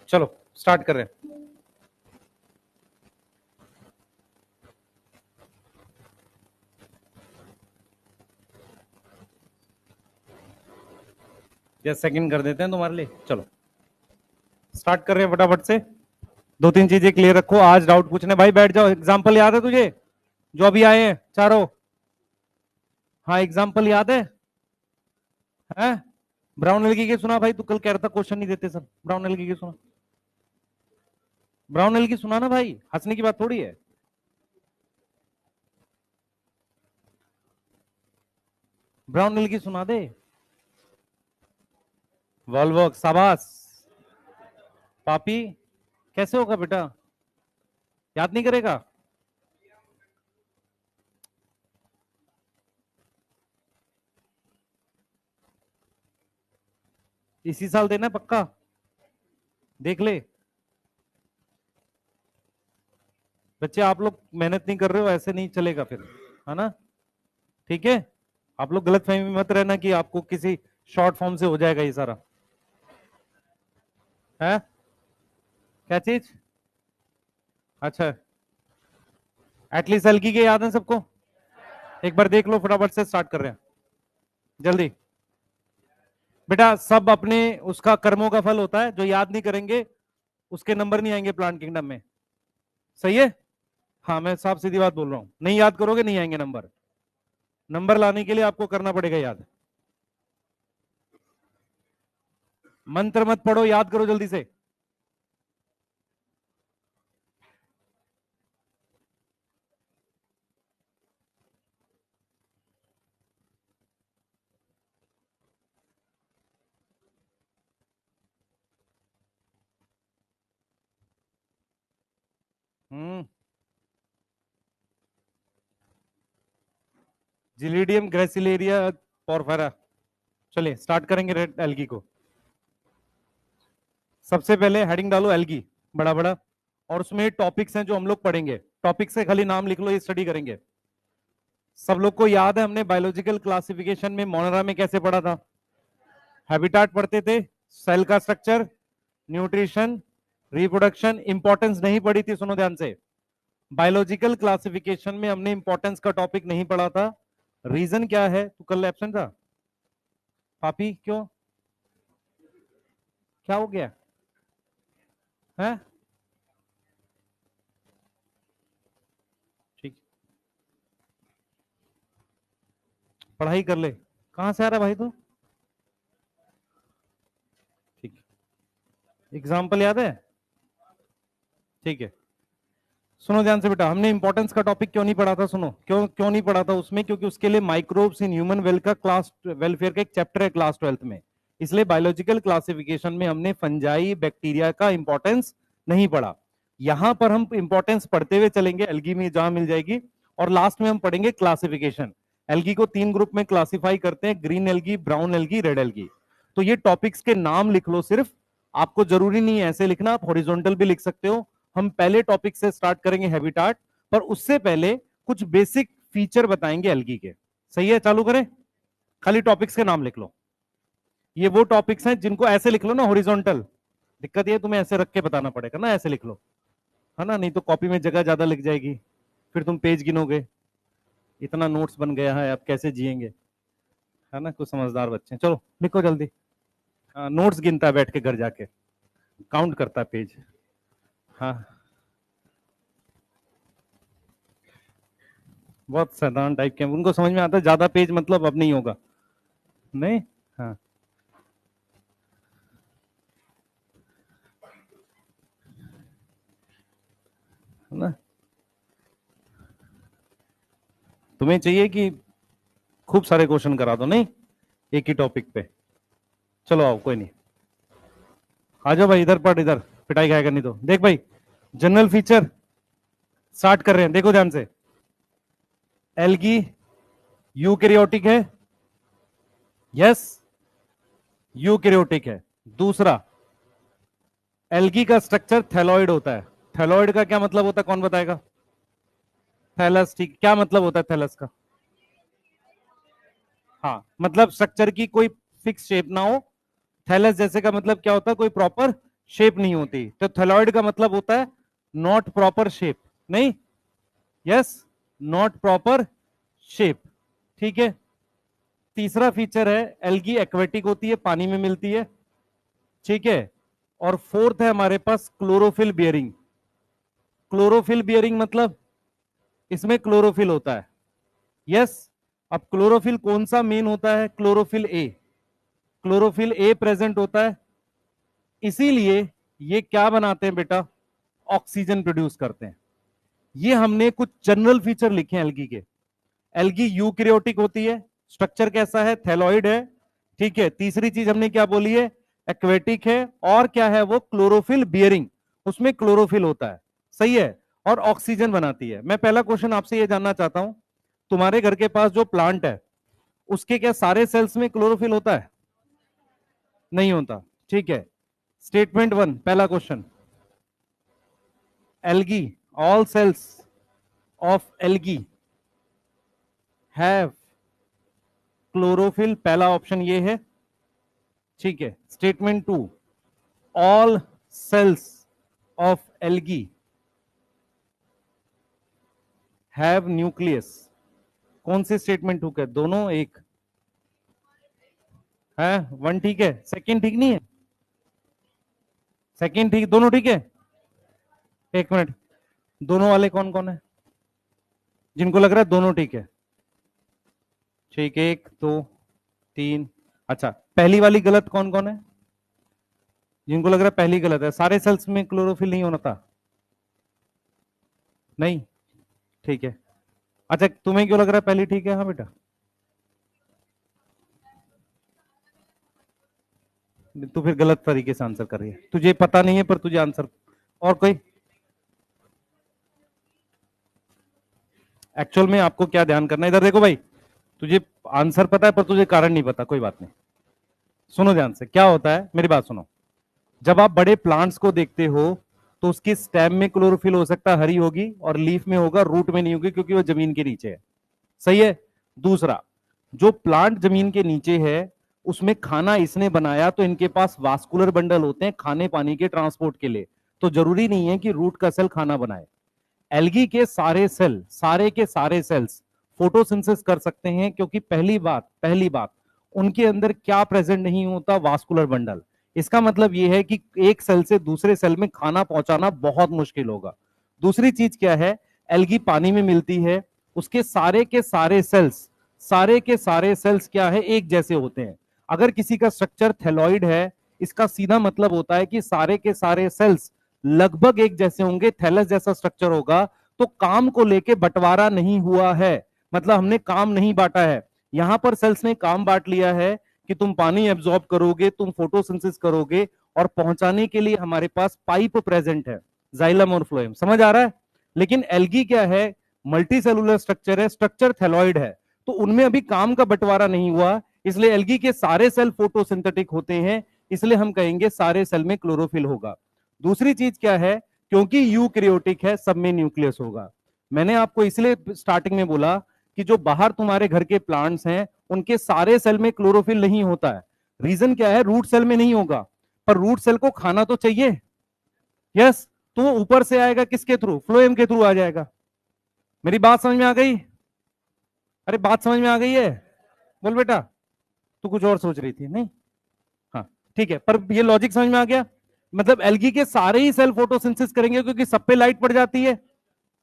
चलो स्टार्ट कर रहे हैं। या सेकंड कर देते हैं तुम्हारे लिए। चलो स्टार्ट कर रहे हैं फटाफट से। दो तीन चीजें क्लियर रखो, आज डाउट पूछने भाई बैठ जाओ। एग्जाम्पल याद है तुझे जो अभी आए हैं चारों? हाँ एग्जाम्पल याद है? ब्राउन एल्गी के सुना भाई? तू कल कह रहा था क्वेश्चन नहीं देते सर। ब्राउन एल्गी के सुना? ब्राउन एल्गी सुना ना भाई, हंसने की बात थोड़ी है। ब्राउन एल्गी सुना दे। वॉल्वॉक शाबाश। पापी कैसे होगा बेटा, याद नहीं करेगा? इसी साल देना पक्का, देख ले। बच्चे आप लोग मेहनत नहीं कर रहे हो, ऐसे नहीं चलेगा फिर, है ना? ठीक है, आप लोग गलत फहमी मत रहना कि आपको किसी शॉर्ट फॉर्म से हो जाएगा ये सारा। है क्या चीज? अच्छा, एटलीस्ट हल्की के याद है सबको? एक बार देख लो, फटाफट से स्टार्ट कर रहे हैं जल्दी। बेटा सब अपने उसका कर्मों का फल होता है, जो याद नहीं करेंगे उसके नंबर नहीं आएंगे प्लांट किंगडम में। सही है? हाँ मैं साफ सीधी बात बोल रहा हूं, नहीं याद करोगे नहीं आएंगे नंबर। नंबर लाने के लिए आपको करना पड़ेगा याद। मंत्र मत पढ़ो, याद करो जल्दी से। जिलीडियम ग्रेसिलेरिया पोरफेरा। चलिए स्टार्ट करेंगे रेड एल्गी को। सबसे पहले हेडिंग डालो एल्गी, बड़ा बड़ा, और उसमें टॉपिक्स हैं जो हम लोग पढ़ेंगे। टॉपिक से खाली नाम लिख लो, ये स्टडी करेंगे। सब लोग को याद है हमने बायोलॉजिकल क्लासिफिकेशन में मोनरा में कैसे पढ़ा था? हैबिटाट पढ़ते थे, सेल का स्ट्रक्चर, न्यूट्रिशन, रिप्रोडक्शन। इंपॉर्टेंस नहीं पढ़ी थी, सुनो ध्यान से। बायोलॉजिकल क्लासिफिकेशन में हमने इंपॉर्टेंस का टॉपिक नहीं पढ़ा था। रीजन क्या है? तू कल एब्सेंट था पापी, क्यों? क्या हो गया है? ठीक, पढ़ाई कर ले। कहां से आ रहा भाई तू? ठीक, एग्जाम्पल याद है? ठीक है, सुनो ध्यान से बेटा। हमने इंपॉर्टेंस का टॉपिक क्यों नहीं पढ़ा था? सुनो क्यों क्यों नहीं पढ़ा था उसमें, क्योंकि उसके लिए माइक्रोब्स इन ह्यूमन वेल का क्लास वेलफेयर का एक चैप्टर है क्लास 12th में। इसलिए बायोलॉजिकल क्लासिफिकेशन में हमने फंजाई बैक्टीरिया का इंपॉर्टेंस नहीं पढ़ा। यहां पर हम इंपॉर्टेंस पढ़ते हुए चलेंगे, एल्गी में जहां मिल जाएगी। और लास्ट में हम पढ़ेंगे क्लासिफिकेशन। एल्गी को 3 ग्रुप में क्लासिफाई करते हैं, green algae, brown algae, red algae. तो ये टॉपिक्स के नाम लिख लो सिर्फ, आपको जरूरी नहीं है ऐसे लिखना, आप हॉरिजॉन्टल भी लिख सकते हो। हम पहले टॉपिक से स्टार्ट करेंगे हैबिटाट, पर उससे पहले कुछ बेसिक फीचर बताएंगे एल्गी के। सही है, चालू करें? खाली टॉपिक्स के नाम लिख लो। ये वो टॉपिक्स हैं जिनको ऐसे लिख लो ना हॉरिजॉन्टल। दिक्कत ये तुम्हें ऐसे रख के बताना पड़ेगा ना, ऐसे लिख लो, है ना? नहीं तो कॉपी में जगह ज्यादा लिख जाएगी, फिर तुम पेज गिनोगे। इतना नोट्स बन गया है, आप कैसे जिएंगे? है ना, कुछ समझदार बच्चे। चलो लिखो जल्दी। नोट्स गिनता है बैठ के घर जाके, काउंट करता है पेज। हाँ बहुत साधारण टाइप के, उनको समझ में आता है ज्यादा पेज मतलब अब नहीं होगा। नहीं, हाँ है ना। तुम्हें चाहिए कि खूब सारे क्वेश्चन करा दो? नहीं, एक ही टॉपिक पे। चलो आओ, कोई नहीं, आ जाओ भाई, इधर पढ़, इधर पिटाई खाएगा नहीं तो। देख भाई, जनरल फीचर स्टार्ट कर रहे हैं, देखो ध्यान से। एल्गी यूकैरियोटिक है, यस यूकैरियोटिक है। दूसरा, एल्गी का स्ट्रक्चर थैलॉइड होता है। थैलॉइड का क्या मतलब होता है, कौन बताएगा? थैलस, ठीक, क्या मतलब होता है थैलस का? हाँ मतलब स्ट्रक्चर की कोई फिक्स शेप ना हो। थैलस जैसे का मतलब क्या होता है? कोई प्रॉपर शेप नहीं होती, तो थैलॉइड का मतलब होता है नॉट प्रॉपर शेप, नहीं, यस, नॉट प्रॉपर शेप, ठीक है। तीसरा फीचर है एल्गी एक्वेटिक होती है, पानी में मिलती है, ठीक है। और फोर्थ है हमारे पास क्लोरोफिल बियरिंग। क्लोरोफिल बियरिंग मतलब इसमें क्लोरोफिल होता है, यस। अब क्लोरोफिल कौन सा मेन होता है? Chlorophyll A, chlorophyll A present होता है, इसीलिए ये क्या बनाते हैं बेटा? ऑक्सीजन प्रोड्यूस करते हैं। ये हमने कुछ जनरल फीचर लिखे हैं एल्गी के। एल्गी यूकैरियोटिक होती है, स्ट्रक्चर कैसा है? थैलॉइड है, ठीक है। तीसरी चीज हमने क्या बोली है? एक्वेटिक है, और क्या है वो? क्लोरोफिल बियरिंग, उसमें क्लोरोफिल होता है, सही है, और ऑक्सीजन बनाती है। मैं पहला क्वेश्चन आपसे ये जानना चाहता हूं, तुम्हारे घर के पास जो प्लांट है उसके क्या सारे सेल्स में क्लोरोफिल होता है? नहीं होता, ठीक है। स्टेटमेंट वन, पहला question, algae, all cells of algae have chlorophyll, पहला ऑप्शन ये है, ठीक है। Statement two, all cells of algae have nucleus. कौन से स्टेटमेंट टू है? दोनों, एक है, वन ठीक है, सेकंड ठीक नहीं है, सेकंड ठीक, दोनों ठीक है। एक मिनट, दोनों वाले कौन कौन है जिनको लग रहा है दोनों ठीक है? ठीक है, एक दो तीन, अच्छा, पहली वाली गलत कौन कौन है जिनको लग रहा है पहली गलत है? सारे सेल्स में क्लोरोफिल नहीं होना था, नहीं, ठीक है। अच्छा, तुम्हें क्यों लग रहा है पहली ठीक है? हाँ बेटा, तू फिर गलत तरीके से आंसर कर रही है, तुझे पता नहीं है पर तुझे आंसर, और कोई? एक्चुअल में आपको क्या ध्यान करना है, इधर देखो भाई, तुझे आंसर पता है पर तुझे कारण नहीं पता, कोई बात नहीं। सुनो ध्यान से, क्या होता है, मेरी बात सुनो। जब आप बड़े प्लांट्स को देखते हो तो उसकी स्टेम में क्लोरोफिल हो सकता है हरी होगी, और लीफ में होगा, रूट में नहीं होगी क्योंकि वो जमीन के नीचे है, सही है। दूसरा, जो प्लांट जमीन के नीचे है उसमें खाना इसने बनाया, तो इनके पास वास्कुलर बंडल होते हैं खाने पानी के ट्रांसपोर्ट के लिए, तो जरूरी नहीं है कि रूट का सेल खाना बनाए। एल्गी के सारे सेल, सारे के सारे सेल्स फोटोसिंथेसिस कर सकते हैं, क्योंकि पहली बात उनके अंदर क्या प्रेजेंट नहीं होता? Vascular bundle. इसका मतलब यह है कि एक सेल से दूसरे सेल में खाना पहुंचाना बहुत मुश्किल होगा। दूसरी चीज क्या है? एल्गी पानी में मिलती है, उसके सारे के सारे सेल्स, सारे के सारे सेल्स क्या है? एक जैसे होते हैं। अगर किसी का स्ट्रक्चर थैलॉइड है, इसका सीधा मतलब होता है कि सारे के सारे सेल्स लगभग एक जैसे होंगे, थैलस जैसा स्ट्रक्चर होगा, तो काम को लेके बंटवारा नहीं हुआ है, मतलब हमने काम नहीं बांटा है। यहां पर सेल्स ने काम बांट लिया है कि तुम पानी एब्जॉर्ब करोगे, तुम फोटोसिंथेसिस करोगे, और पहुंचाने के लिए हमारे पास पाइप प्रेजेंट है, जाइलम और फ्लोएम, समझ आ रहा है। लेकिन एल्गी क्या है? मल्टी सेलुलर स्ट्रक्चर है, स्ट्रक्चर थैलॉइड है, तो उनमें अभी काम का बंटवारा नहीं हुआ, इसलिए एल्गी के सारे सेल फोटोसिंथेटिक होते हैं, इसलिए हम कहेंगे सारे सेल में क्लोरोफिल होगा। दूसरी चीज क्या है? क्योंकि यूकैरियोटिक है, सब में न्यूक्लियस होगा। मैंने आपको इसलिए स्टार्टिंग में बोला कि जो बाहर तुम्हारे घर के प्लांट्स हैं उनके सारे सेल में क्लोरोफिल नहीं होता है। रीजन क्या है? रूट सेल में नहीं होगा, पर रूट सेल को खाना तो चाहिए, यस, तो वो ऊपर से आएगा, किसके थ्रू? फ्लोएम के थ्रू आ जाएगा। मेरी बात समझ में आ गई? अरे बात समझ में आ गई है? बोल बेटा, तू कुछ और सोच रही थी, नहीं? हाँ, ठीक है, पर ये लॉजिक समझ में आ गया? मतलब एल्गी के सारे ही सेल फोटोसिंथेसिस करेंगे क्योंकि सब पे लाइट पड़ जाती है,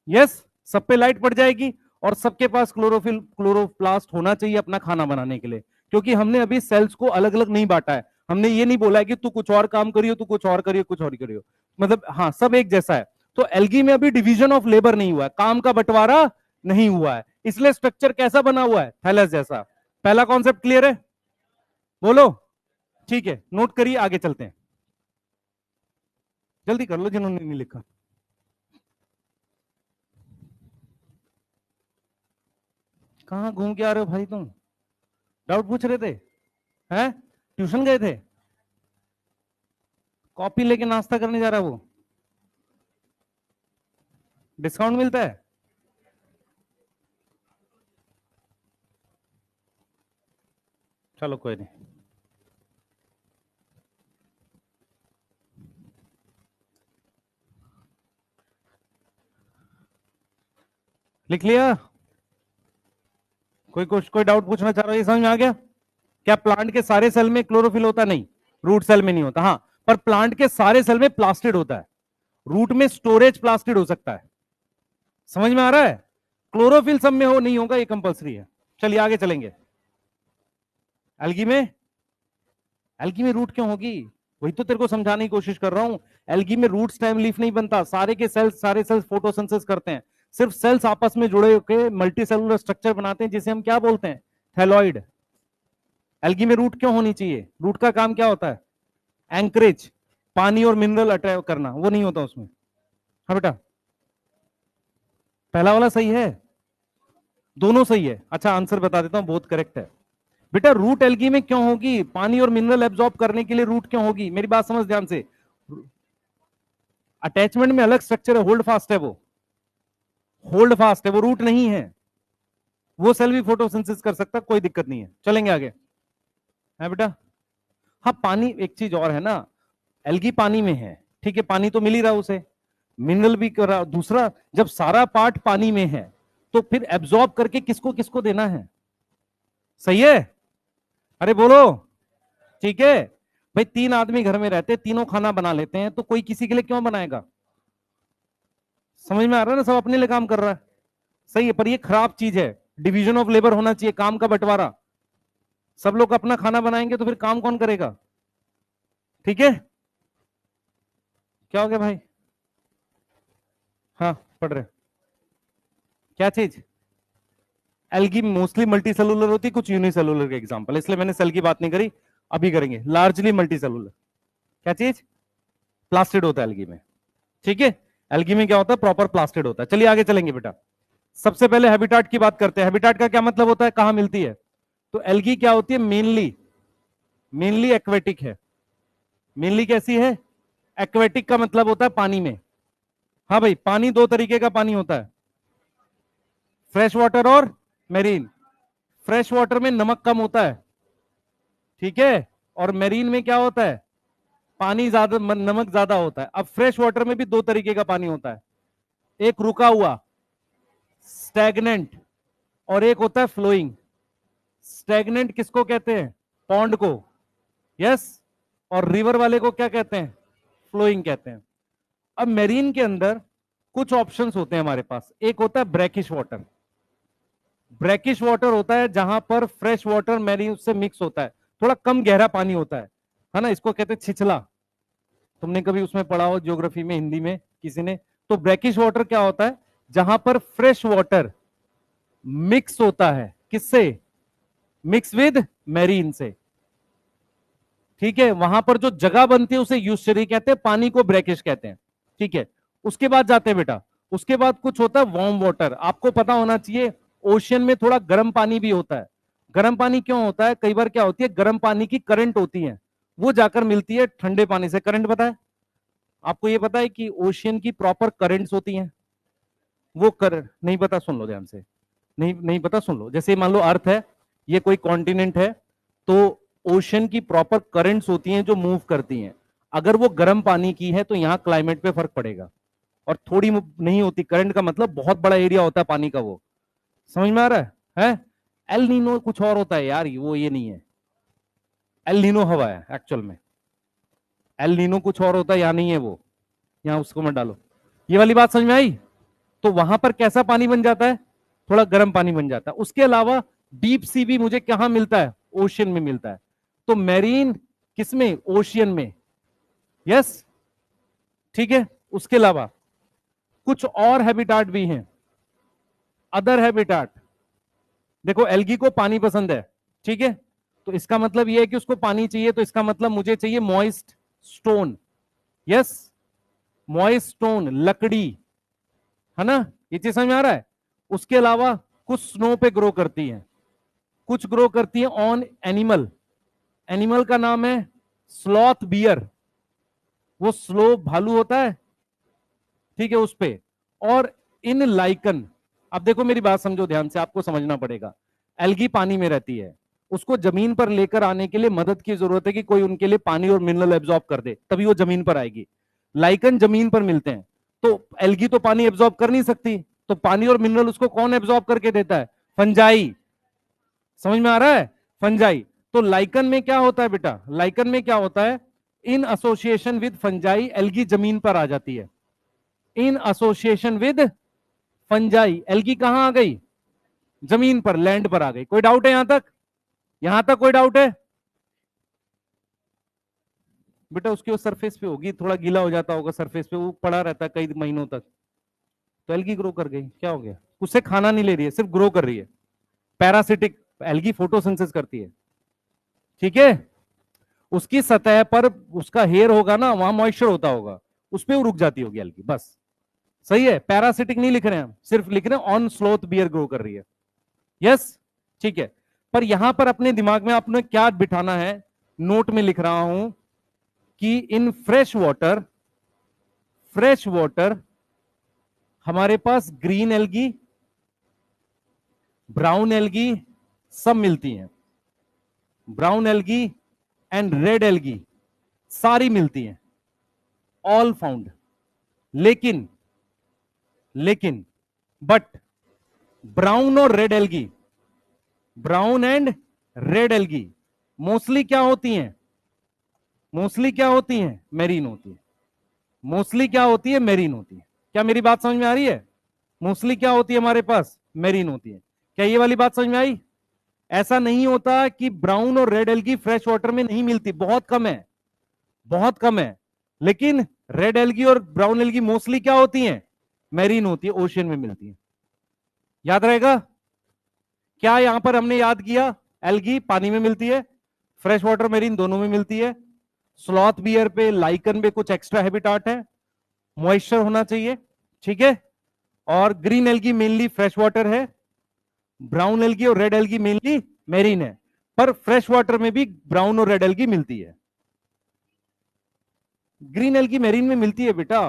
यस, सब पे लाइट पड़ जाएगी, और सबके पास क्लोरोफिल, क्लोरोप्लास्ट होना चाहिए अपना खाना बनाने के लिए। क्योंकि हमने अभी सेल्स को अलग अलग नहीं बांटा है, हमने ये नहीं बोला है कि तू कुछ और काम करियो, तू कुछ और करियो, कुछ और करियो, मतलब हाँ, सब एक जैसा है। तो एल्गी में अभी डिवीजन ऑफ लेबर नहीं हुआ है, काम का बंटवारा नहीं हुआ है, इसलिए स्ट्रक्चर कैसा बना हुआ है? थैलस जैसा। पहला कॉन्सेप्ट क्लियर है? बोलो। ठीक है, नोट करिए, आगे चलते हैं, जल्दी कर लो जिन्होंने नहीं लिखा। कहां घूम के आ रहे हो भाई तुम? डाउट पूछ रहे थे? हैं? ट्यूशन गए थे? कॉपी लेके नाश्ता करने जा रहा है वो? डिस्काउंट मिलता है? चलो कोई नहीं। लिख लिया? कोई डाउट पूछना चाह रहा है? ये समझ में आ गया? क्या प्लांट के सारे सेल में क्लोरोफिल होता? नहीं, रूट सेल में नहीं होता। हाँ, पर प्लांट के सारे सेल में प्लास्टिड होता है। रूट में स्टोरेज प्लास्टिड हो सकता है। समझ में आ रहा है? क्लोरोफिल सब में हो नहीं होगा, ये कंपलसरी है। चलिए आगे चलेंगे। एल्गी में, एल्गी में रूट क्यों होगी? वही तो तेरे को समझाने की कोशिश कर रहा हूं। एल्गी में रूट स्टेम लीफ नहीं बनता। सारे सेल्स फोटोसिंथेसिस करते हैं। सिर्फ सेल्स आपस में जुड़े होकर मल्टी सेलुलर स्ट्रक्चर बनाते हैं, जिसे हम क्या बोलते हैं? थैलॉइड। एल्गी में रूट क्यों होनी चाहिए? रूट का काम क्या होता है? एंकरेज, पानी और मिनरल अट्रैक्ट करना। वो नहीं होता उसमें। हाँ बेटा, पहला वाला सही है, दोनों सही है। अच्छा, आंसर बता देता हूं, बहुत करेक्ट है बेटा। रूट एल्गी में क्यों होगी? पानी और मिनरल एब्जॉर्ब करने के लिए रूट क्यों होगी? मेरी बात समझ ध्यान से। अटैचमेंट में अलग स्ट्रक्चर है, होल्ड फास्ट है। वो होल्ड फास्ट है, वो रूट नहीं है। वो सेल भी फोटोसिंथेसिस कर सकता, कोई दिक्कत नहीं है। चलेंगे आगे, है बेटा? हाँ, पानी एक चीज और है ना, एल्गी पानी में है, ठीक है, पानी तो मिल ही रहा उसे, मिनरल भी कर रहा। दूसरा, जब सारा पार्ट पानी में है तो फिर एब्जॉर्ब करके किसको किसको देना है? सही है? अरे बोलो। ठीक है भाई, 3 आदमी घर में रहते, तीनों खाना बना लेते हैं, तो कोई किसी के लिए क्यों बनाएगा? समझ में आ रहा है ना? सब अपने लिए काम कर रहा है। सही है, पर ये खराब चीज है। डिवीजन ऑफ लेबर होना चाहिए, काम का बंटवारा। सब लोग अपना खाना बनाएंगे तो फिर काम कौन करेगा? ठीक है, क्या हो गया भाई? हाँ, पढ़ रहे? क्या चीज? एल्गी मोस्टली मल्टी सेलुलर होती है, कुछ यूनिसेलुलर के एग्जांपल, इसलिए मैंने सेल की बात नहीं करी, अभी करेंगे। Largely multi cellular. क्या चीज? प्लास्टिड होता है एल्गी में। ठीक है, एल्गी में क्या होता है? प्रॉपर प्लास्टिड होता है। चलिए आगे चलेंगे बेटा। सबसे पहले हैबिटाट की बात करते हैं। हैबिटाट का क्या मतलब होता है? कहां मिलती है? तो एल्गी क्या होती है? मेनली मेनली एक्वेटिक है। मेनली कैसी है? एक्वेटिक का मतलब होता है पानी में। हाँ भाई, पानी दो तरीके का पानी होता है, फ्रेश वाटर और मेरीन। फ्रेश वाटर में नमक कम होता है, ठीक है, और मेरीन में क्या होता है? पानी ज्यादा, नमक ज्यादा होता है। अब फ्रेश वाटर में भी दो तरीके का पानी होता है, एक रुका हुआ स्टैग्नेंट, और एक होता है फ्लोइंग। स्टैग्नेंट किसको कहते हैं? पॉन्ड को। यस। और रिवर वाले को क्या कहते हैं? फ्लोइंग कहते हैं। अब मेरीन के अंदर कुछ ऑप्शंस होते हैं हमारे पास। एक होता है ब्रैकिश वाटर। ब्रैकिश वाटर होता है जहां पर फ्रेश वाटर मेरीन से मिक्स होता है, थोड़ा कम गहरा पानी होता है ना, इसको कहते हैं छिछला। तुमने कभी उसमें पढ़ा हो ज्योग्राफी में, हिंदी में किसी ने? तो ब्रैकिश वाटर क्या होता है? जहां पर फ्रेश वाटर मिक्स होता है, किससे? मिक्स विद मेरीन से। ठीक है, वहां पर जो जगह बनती है उसे यूस्चरी कहते हैं, पानी को ब्रैकिश कहते हैं। ठीक है, उसके बाद जाते हैं बेटा, उसके बाद कुछ होता है वार्म वाटर। आपको पता होना चाहिए, ओशियन में थोड़ा गर्म पानी भी होता है। गर्म पानी क्यों होता है? कई बार क्या होती है, गर्म पानी की करंट होती है, वो जाकर मिलती है ठंडे पानी से। करंट पता है आपको? ये पता है कि ओशियन की प्रॉपर करंट्स होती हैं? वो करंट नहीं पता? सुन लो ध्यान से। नहीं नहीं पता, सुन लो। जैसे मान लो अर्थ है, ये कोई कॉन्टिनेंट है, तो ओशन की प्रॉपर करंट्स होती हैं जो मूव करती हैं। अगर वो गर्म पानी की है तो यहाँ क्लाइमेट पे फर्क पड़ेगा, और थोड़ी नहीं होती करंट का मतलब बहुत बड़ा एरिया होता है पानी का। वो समझ में आ रहा है? एल नीनो कुछ और होता है यार, वो ये नहीं है। एल नीनो हवा है एक्चुअल में, एल नीनो कुछ और होता है, यहाँ नहीं है वो, यहाँ उसको मत डालो। ये वाली बात समझ में आई? तो वहां पर कैसा पानी बन जाता है? थोड़ा गर्म पानी बन जाता है। उसके अलावा डीप सी भी मुझे कहां मिलता है? ओशियन में मिलता है। तो मेरीन किसमें? ओशियन में। यस, ठीक है। उसके अलावा कुछ और हैबिटाट भी हैं, अदर हैबिटाट। देखो, एल्गी को पानी पसंद है, ठीक है, तो इसका मतलब यह है कि उसको पानी चाहिए, तो इसका मतलब मुझे चाहिए moist stone. Yes, moist stone, लकड़ी, है ना? ये चीज समझ में आ रहा है? उसके अलावा कुछ स्नो पे ग्रो करती है, कुछ ग्रो करती है ऑन एनिमल। एनिमल का नाम है स्लॉथ बियर, वो स्लो भालू होता है, ठीक है, उस पे। और इन लाइकन, अब देखो मेरी बात समझो ध्यान से, आपको समझना पड़ेगा। एल्गी पानी में रहती है, उसको जमीन पर लेकर आने के लिए मदद की जरूरत है कि कोई उनके लिए पानी और मिनरल एब्जॉर्ब कर दे, तभी वो जमीन पर आएगी। लाइकन जमीन पर मिलते हैं, तो एल्गी तो पानी एब्जॉर्ब कर नहीं सकती, तो पानी और मिनरल उसको कौन एब्जॉर्ब करके देता है? फंजाई। समझ में आ रहा है? फंजाई। तो लाइकन में क्या होता है बेटा? लाइकन में क्या होता है? इन एसोसिएशन विद फंजाई एल्गी जमीन पर आ जाती है। इन एसोसिएशन विद फंजाई एल्गी कहां आ गई? जमीन पर, लैंड पर आ गई। कोई डाउट है यहां तक? यहां तक कोई डाउट है? बेटा उसके सरफेस पे होगी, थोड़ा गीला हो जाता होगा सरफेस पे, वो पड़ा रहता है कई महीनों तक, तो एल्गी ग्रो कर गई। क्या हो गया? उससे खाना नहीं ले रही है, सिर्फ ग्रो कर रही है। पैरासिटिक एल्गी फोटोसिंथेसिस करती है। ठीक है? उसकी सतह पर उसका हेयर होगा ना, वहां मॉइस्चर होता होगा, उस पर वो रुक जाती होगी एल्गी, बस। सही है? पैरासिटिक नहीं लिख रहे हैं हम, सिर्फ लिख रहे हैं ऑन स्लोथ बियर ग्रो कर रही है। यस, ठीक है। पर यहां पर अपने दिमाग में आपने क्या बिठाना है? नोट में लिख रहा हूं कि इन फ्रेश वाटर हमारे पास ग्रीन एल्गी, ब्राउन एल्गी सब मिलती हैं। Brown algae and red algae सारी मिलती हैं, ऑल फाउंड। लेकिन लेकिन बट ब्राउन और red algae, brown and red algae mostly क्या होती हैं? मोस्टली क्या होती हैं? मेरीन होती है। मोस्टली क्या होती है? मेरीन होती है। क्या मेरी बात समझ में आ रही है? मोस्टली क्या होती है हमारे पास? मेरीन होती है। क्या ये वाली बात समझ में आई? ऐसा नहीं होता कि ब्राउन और रेड एल्गी फ्रेश वाटर में नहीं मिलती, बहुत कम है, बहुत कम है। लेकिन रेड एल्गी और ब्राउन एल्गी मोस्टली क्या होती हैं? मेरीन होती है, ओशियन में मिलती है। याद रहेगा? क्या यहां पर हमने याद किया? एल्गी पानी में मिलती है, फ्रेश वाटर मेरीन दोनों में मिलती है। स्लॉथ बियर पे, लाइकन पे कुछ एक्स्ट्रा हैबिटाट है, मॉइस्चर होना चाहिए। ठीक है? और green algae mainly fresh water है, ब्राउन एल्गी और रेड एल्गी मेनली मेरीन है। पर फ्रेश वाटर में भी ब्राउन और रेड एल्गी मिलती है। ग्रीन एल्गी मेरीन में मिलती है बेटा।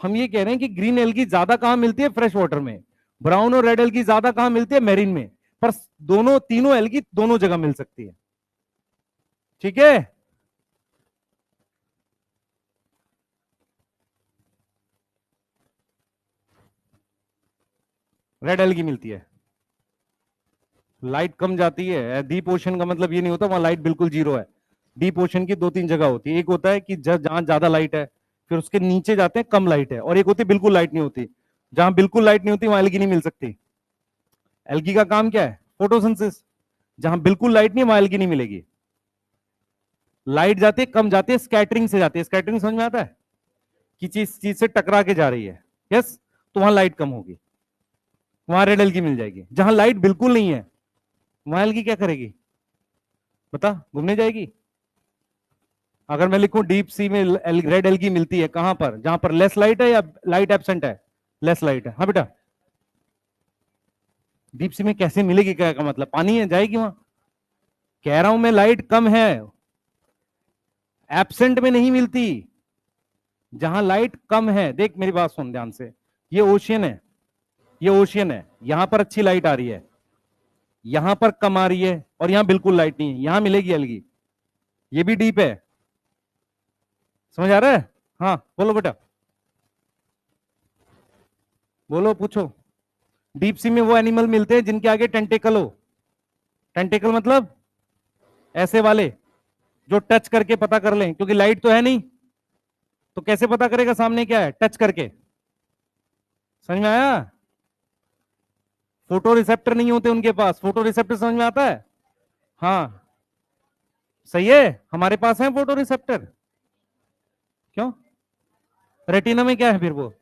हम ये कह रहे हैं कि ग्रीन एल्गी ज्यादा कहां मिलती है? फ्रेश वाटर में। ब्राउन और रेड एल्गी ज्यादा कहां मिलती है? मेरीन में। पर दोनों, तीनों एल्गी दोनों जगह मिल सकती है। ठीक है? रेड एल्गी मिलती है, लाइट कम जाती है। डीप ओशन का मतलब ये नहीं होता वहां लाइट बिल्कुल जीरो है। डीप ओशन की दो तीन जगह होती है। एक होता है कि जहां ज्यादा लाइट है, फिर उसके नीचे जाते हैं कम लाइट है, और एक होती है बिल्कुल लाइट नहीं होती। जहां बिल्कुल लाइट नहीं होती वहां एल्गी नहीं मिल सकती। एल्गी का काम क्या है? फोटोसिंथेसिस। जहां बिल्कुल लाइट नहीं, वहां एल्गी नहीं मिलेगी। लाइट जाती है, कम जाती है, स्कैटरिंग से जाती है। स्कैटरिंग समझ में आता है? कि चीज चीज से टकरा के जा रही है। यस, तो वहां लाइट कम होगी, वहां रेड एल्गी मिल जाएगी। जहां लाइट बिल्कुल नहीं है, वहां एल्गी क्या करेगी? बता, घूमने जाएगी। अगर मैं लिखूं डीप सी में रेड एल्गी मिलती है, कहां पर? जहां पर लेस लाइट है या लाइट एब्सेंट है? लेस लाइट है। हाँ बेटा, डीप सी में कैसे मिलेगी? क्या का मतलब? पानी है, जाएगी वहां? कह रहा हूं मैं लाइट कम है, एब्सेंट में नहीं मिलती। जहां लाइट कम है, देख मेरी बात सुन ध्यान से, ये ओशियन है, ये ओशियन है, यहां पर अच्छी लाइट आ रही है, यहां पर कम आ रही है, और यहां बिल्कुल लाइट नहीं है, यहां मिलेगी एल्गी। ये भी डीप है। समझ आ रहा है? हाँ बोलो बेटा, बोलो, पूछो। डीप सी में वो एनिमल मिलते हैं जिनके आगे टेंटेकल हो। टेंटेकल मतलब ऐसे वाले जो टच करके पता कर लें, क्योंकि लाइट तो है नहीं, तो कैसे पता करेगा सामने क्या है? टच करके। समझ में आया? फोटो रिसेप्टर नहीं होते उनके पास। फोटो रिसेप्टर समझ में आता है? हाँ, सही है, हमारे पास है फोटो रिसेप्टर। क्यों? रेटिना में क्या है फिर? वो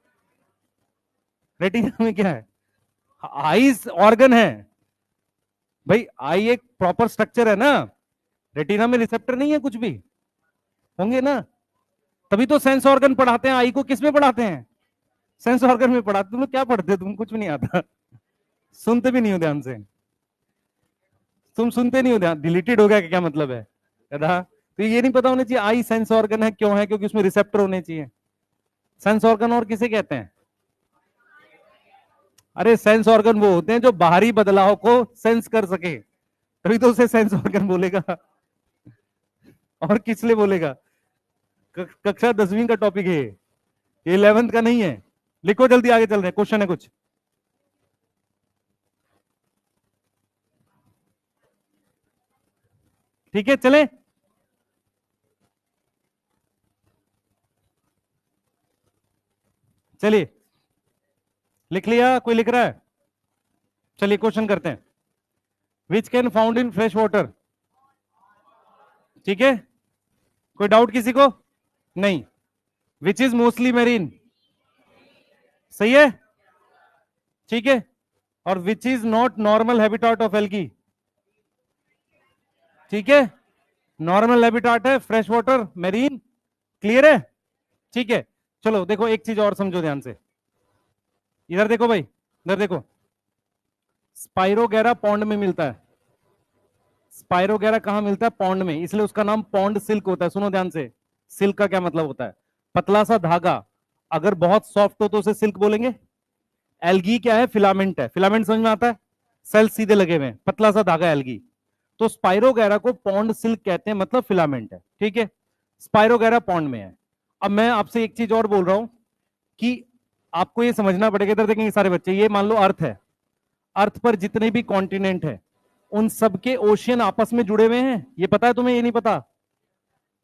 रेटिना में क्या है? आईज ऑर्गन है भाई, आई एक प्रॉपर स्ट्रक्चर है ना। रेटिना में रिसेप्टर नहीं है कुछ भी? होंगे ना, तभी तो सेंस ऑर्गन पढ़ाते हैं। आई को किस में पढ़ाते हैं? सेंस ऑर्गन में पढ़ाते। तुम लोग क्या पढ़ते हो? तुम कुछ भी नहीं आता, सुनते भी नहीं हो ध्यान से। तुम सुनते नहीं हो ध्यान, डिलीटेड हो गया क्या मतलब है? गधा। तो ये नहीं पता होना चाहिए आई सेंस ऑर्गन है, क्यों है? क्योंकि उसमें रिसेप्टर होने चाहिए। सेंस ऑर्गन और किसे कहते हैं? अरे सेंस ऑर्गन वो होते हैं जो बाहरी बदलाव को सेंस कर सके, तभी तो उसे सेंस ऑर्गन बोलेगा। और किस लिए बोलेगा? कक्षा 10वीं का टॉपिक है ये, 11th का नहीं है। लिखो जल्दी, आगे चल रहे हैं, क्वेश्चन है कुछ। ठीक है, चले। चलिए, लिख लिया? कोई लिख रहा है? चलिए क्वेश्चन करते हैं। Which can found in fresh water? ठीक है, कोई डाउट किसी को? नहीं। Which is mostly marine? सही है, ठीक है। और which is not normal habitat of algae? ठीक है, नॉर्मल हैबिटाट है फ्रेश वाटर मेरीन। क्लियर है? ठीक है, चलो देखो एक चीज और समझो ध्यान से। इधर देखो भाई, इधर देखो। स्पाइरोगेरा पॉन्ड में मिलता है। स्पाइरोगेरा कहां मिलता है? पॉन्ड में, इसलिए उसका नाम पॉन्ड सिल्क होता है। सुनो ध्यान से, सिल्क का क्या मतलब होता है? पतला सा धागा। अगर बहुत सॉफ्ट हो तो उसे सिल्क बोलेंगे। एल्गी क्या है? फिलामेंट है। फिलामेंट समझ में आता है? सेल सीधे लगे हुए हैं, पतला सा धागा एल्गी। तो स्पाइरोगेरा को पॉन्ड सिल्क कहते हैं, मतलब फिलामेंट है। ठीक है, स्पाइरोगेरा पॉन्ड में है। अब मैं आपसे एक चीज और बोल रहा हूं कि आपको ये समझना पड़ेगा। इधर देखेंगे सारे बच्चे, ये मान लो अर्थ है। अर्थ पर जितने भी कॉन्टिनेंट है उन सबके ओशियन आपस में जुड़े हुए हैं। ये पता है तुम्हें? ये नहीं पता?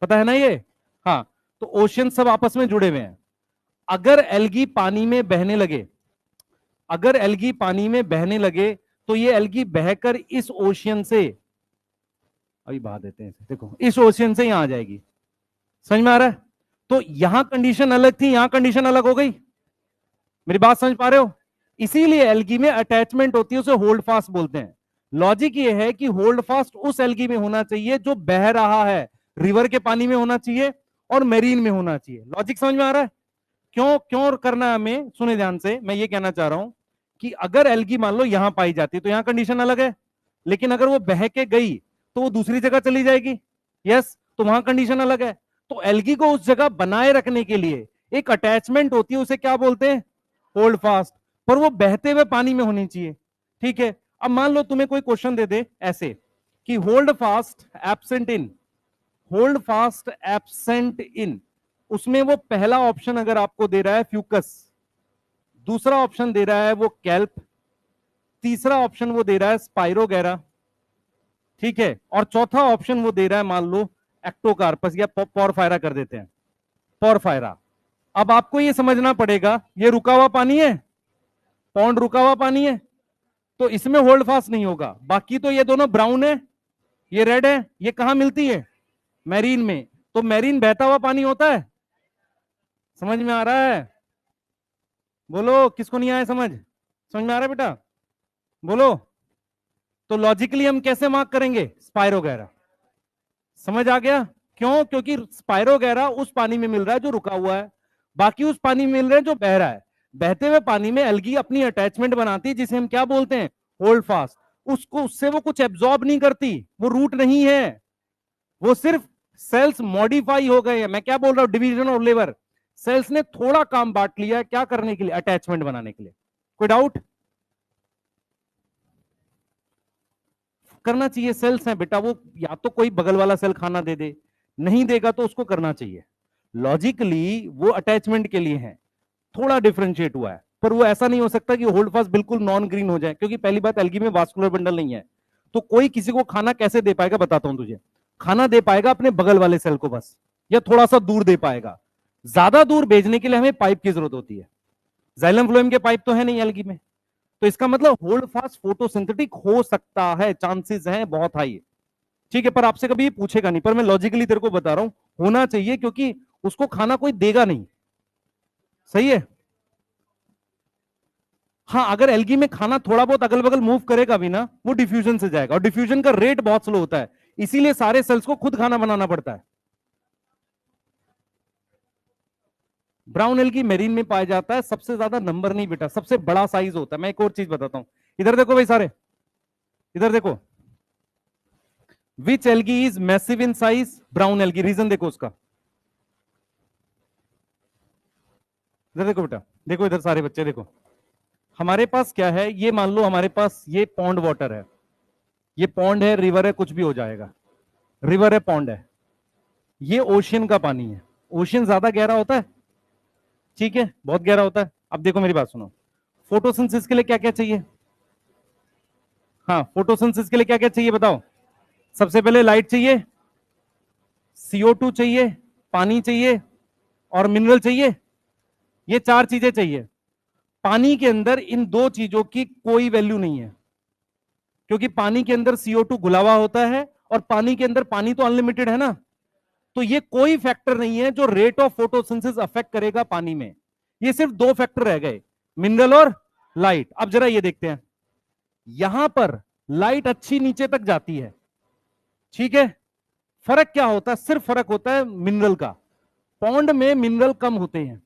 पता है ना ये? हाँ, तो ओशियन सब आपस में जुड़े हुए हैं। अगर एल्गी पानी में बहने लगे, अगर एल्गी पानी में बहने लगे तो ये एल्गी बहकर इस ओशियन से, अभी बहा देते हैं, देखो इस ओशियन से यहां आ जाएगी। समझ में आ रहा है? तो यहां कंडीशन अलग थी, यहां कंडीशन अलग हो गई। मेरी बात समझ पा रहे हो? इसीलिए एल्गी में अटैचमेंट होती है, उसे होल्ड फास्ट बोलते हैं। लॉजिक ये है कि होल्ड फास्ट उस एल्गी में होना चाहिए जो बह रहा है, रिवर के पानी में होना चाहिए और मेरीन में होना चाहिए। लॉजिक समझ में आ रहा है? क्यों क्यों करना है हमें? सुने ध्यान से, मैं ये कहना चाह रहा हूं कि अगर एल्गी मान लो यहां पाई जाती है तो यहां कंडीशन अलग है, लेकिन अगर वो बह के गई तो वो दूसरी जगह चली जाएगी। यस, तो वहां कंडीशन अलग है। तो एल्गी को उस जगह बनाए रखने के लिए एक अटैचमेंट होती है, उसे क्या बोलते हैं? Hold fast. पर वो बहते हुए पानी में होनी चाहिए। ठीक है, अब मान लो तुम्हें कोई क्वेश्चन दे दे ऐसे कि hold fast absent in, hold fast absent in, उसमें वो पहला ऑप्शन अगर आपको दे रहा है फ्यूकस, दूसरा ऑप्शन दे रहा है वो कैल्प, तीसरा ऑप्शन वो दे रहा है स्पाइरोगेरा, ठीक है, और चौथा ऑप्शन वो दे रहा है मान लो एक्टोकार्पस या पोरफायरा कर देते हैं, पोरफायरा। अब आपको ये समझना पड़ेगा, ये रुका हुआ पानी है, पॉन्ड रुका हुआ पानी है, तो इसमें होल्ड फास्ट नहीं होगा। बाकी तो ये दोनों ब्राउन है, ये रेड है, ये कहां मिलती है? मैरीन में। तो मैरीन बहता हुआ पानी होता है। समझ में आ रहा है? बोलो, किसको नहीं आया समझ? समझ में आ रहा है बेटा? बोलो। तो लॉजिकली हम कैसे मार्क करेंगे? स्पाइरोगेरा। समझ आ गया? क्यों? क्योंकि स्पाइरोगेरा उस पानी में मिल रहा है जो रुका हुआ है, बाकी उस पानी में मिल रहे हैं जो बह रहा है। बहते हुए पानी में एल्गी अपनी अटैचमेंट बनाती है जिसे हम क्या बोलते हैं? Hold fast. उसको, उससे वो कुछ एब्जॉर्ब नहीं करती, वो रूट नहीं है, वो सिर्फ सेल्स मॉडिफाई हो गए हैं। मैं क्या बोल रहा हूं? Division of labour. सेल्स ने थोड़ा काम बांट लिया है, क्या करने के लिए? अटैचमेंट बनाने के लिए। कोई डाउट? करना चाहिए, सेल्स हैं बेटा, वो या तो कोई बगल वाला सेल खाना दे दे, नहीं देगा तो उसको करना चाहिए। लॉजिकली वो अटैचमेंट के लिए है, थोड़ा डिफरेंशिएट हुआ है। पर वो ऐसा नहीं हो सकता कि होल्ड फास्ट बिल्कुल नॉन ग्रीन हो जाए, क्योंकि पहली बात एल्गी में वास्कुलर बंडल नहीं है। तो कोई किसी को खाना कैसे दे पाएगा? बताता हूं तुझे। खाना दे पाएगा अपने बगल वाले सेल को बस, या थोड़ा सा दूर दे पाएगा। ज्यादा दूर भेजने के लिए हमें पाइप की जरूरत होती है। जाइलम फ्लोएम के पाइप तो है नहीं एल्गी में। तो इसका मतलब होल्ड फास्ट फोटोसिंथेटिक हो सकता है, चांसेस हैं बहुत हाई। ठीक है, पर आपसे कभी ये पूछेगा नहीं, पर मैं लॉजिकली तेरे को बता रहा हूं, होना चाहिए, क्योंकि उसको खाना कोई देगा नहीं। सही है? हाँ, अगर एल्गी में खाना थोड़ा बहुत अगल बगल मूव करेगा भी ना, वो डिफ्यूजन से जाएगा, और डिफ्यूजन का रेट बहुत स्लो होता है, इसीलिए सारे सेल्स को खुद खाना बनाना पड़ता है। ब्राउन एल्गी मेरीन में पाया जाता है, सबसे ज्यादा नंबर नहीं बेटा, सबसे बड़ा साइज होता है। मैं एक और चीज बताता हूं, इधर देखो भाई सारे, इधर देखो। Which algae is massive in size? Brown algae. Region देखो उसका, इधर देखो बेटा, देखो इधर सारे बच्चे देखो। हमारे पास क्या है? ये मान लो हमारे पास ये पॉन्ड वाटर है, ये पॉन्ड है, रिवर है, कुछ भी हो जाएगा, रिवर है, पॉन्ड है। ये ओशियन का पानी है। ओशियन ज्यादा गहरा होता है, ठीक है, बहुत गहरा होता है। अब देखो मेरी बात सुनो, फोटोसिंथेसिस के लिए क्या क्या चाहिए? हाँ, फोटोसिंथेसिस के लिए क्या क्या चाहिए बताओ? सबसे पहले लाइट चाहिए, CO2 चाहिए, पानी चाहिए और मिनरल चाहिए। ये चार चीजें चाहिए। पानी के अंदर इन दो चीजों की कोई वैल्यू नहीं है, क्योंकि पानी के अंदर CO2 घुला हुआ होता है और पानी के अंदर पानी तो अनलिमिटेड है ना। तो ये कोई फैक्टर नहीं है जो रेट ऑफ फोटोसिंथेसिस अफेक्ट करेगा पानी में। ये सिर्फ दो फैक्टर रह गए, मिनरल और लाइट। अब जरा ये देखते हैं, यहां पर लाइट अच्छी नीचे तक जाती है, ठीक है। फर्क क्या होता है? सिर्फ फर्क होता है मिनरल का। पॉन्ड में मिनरल कम होते हैं,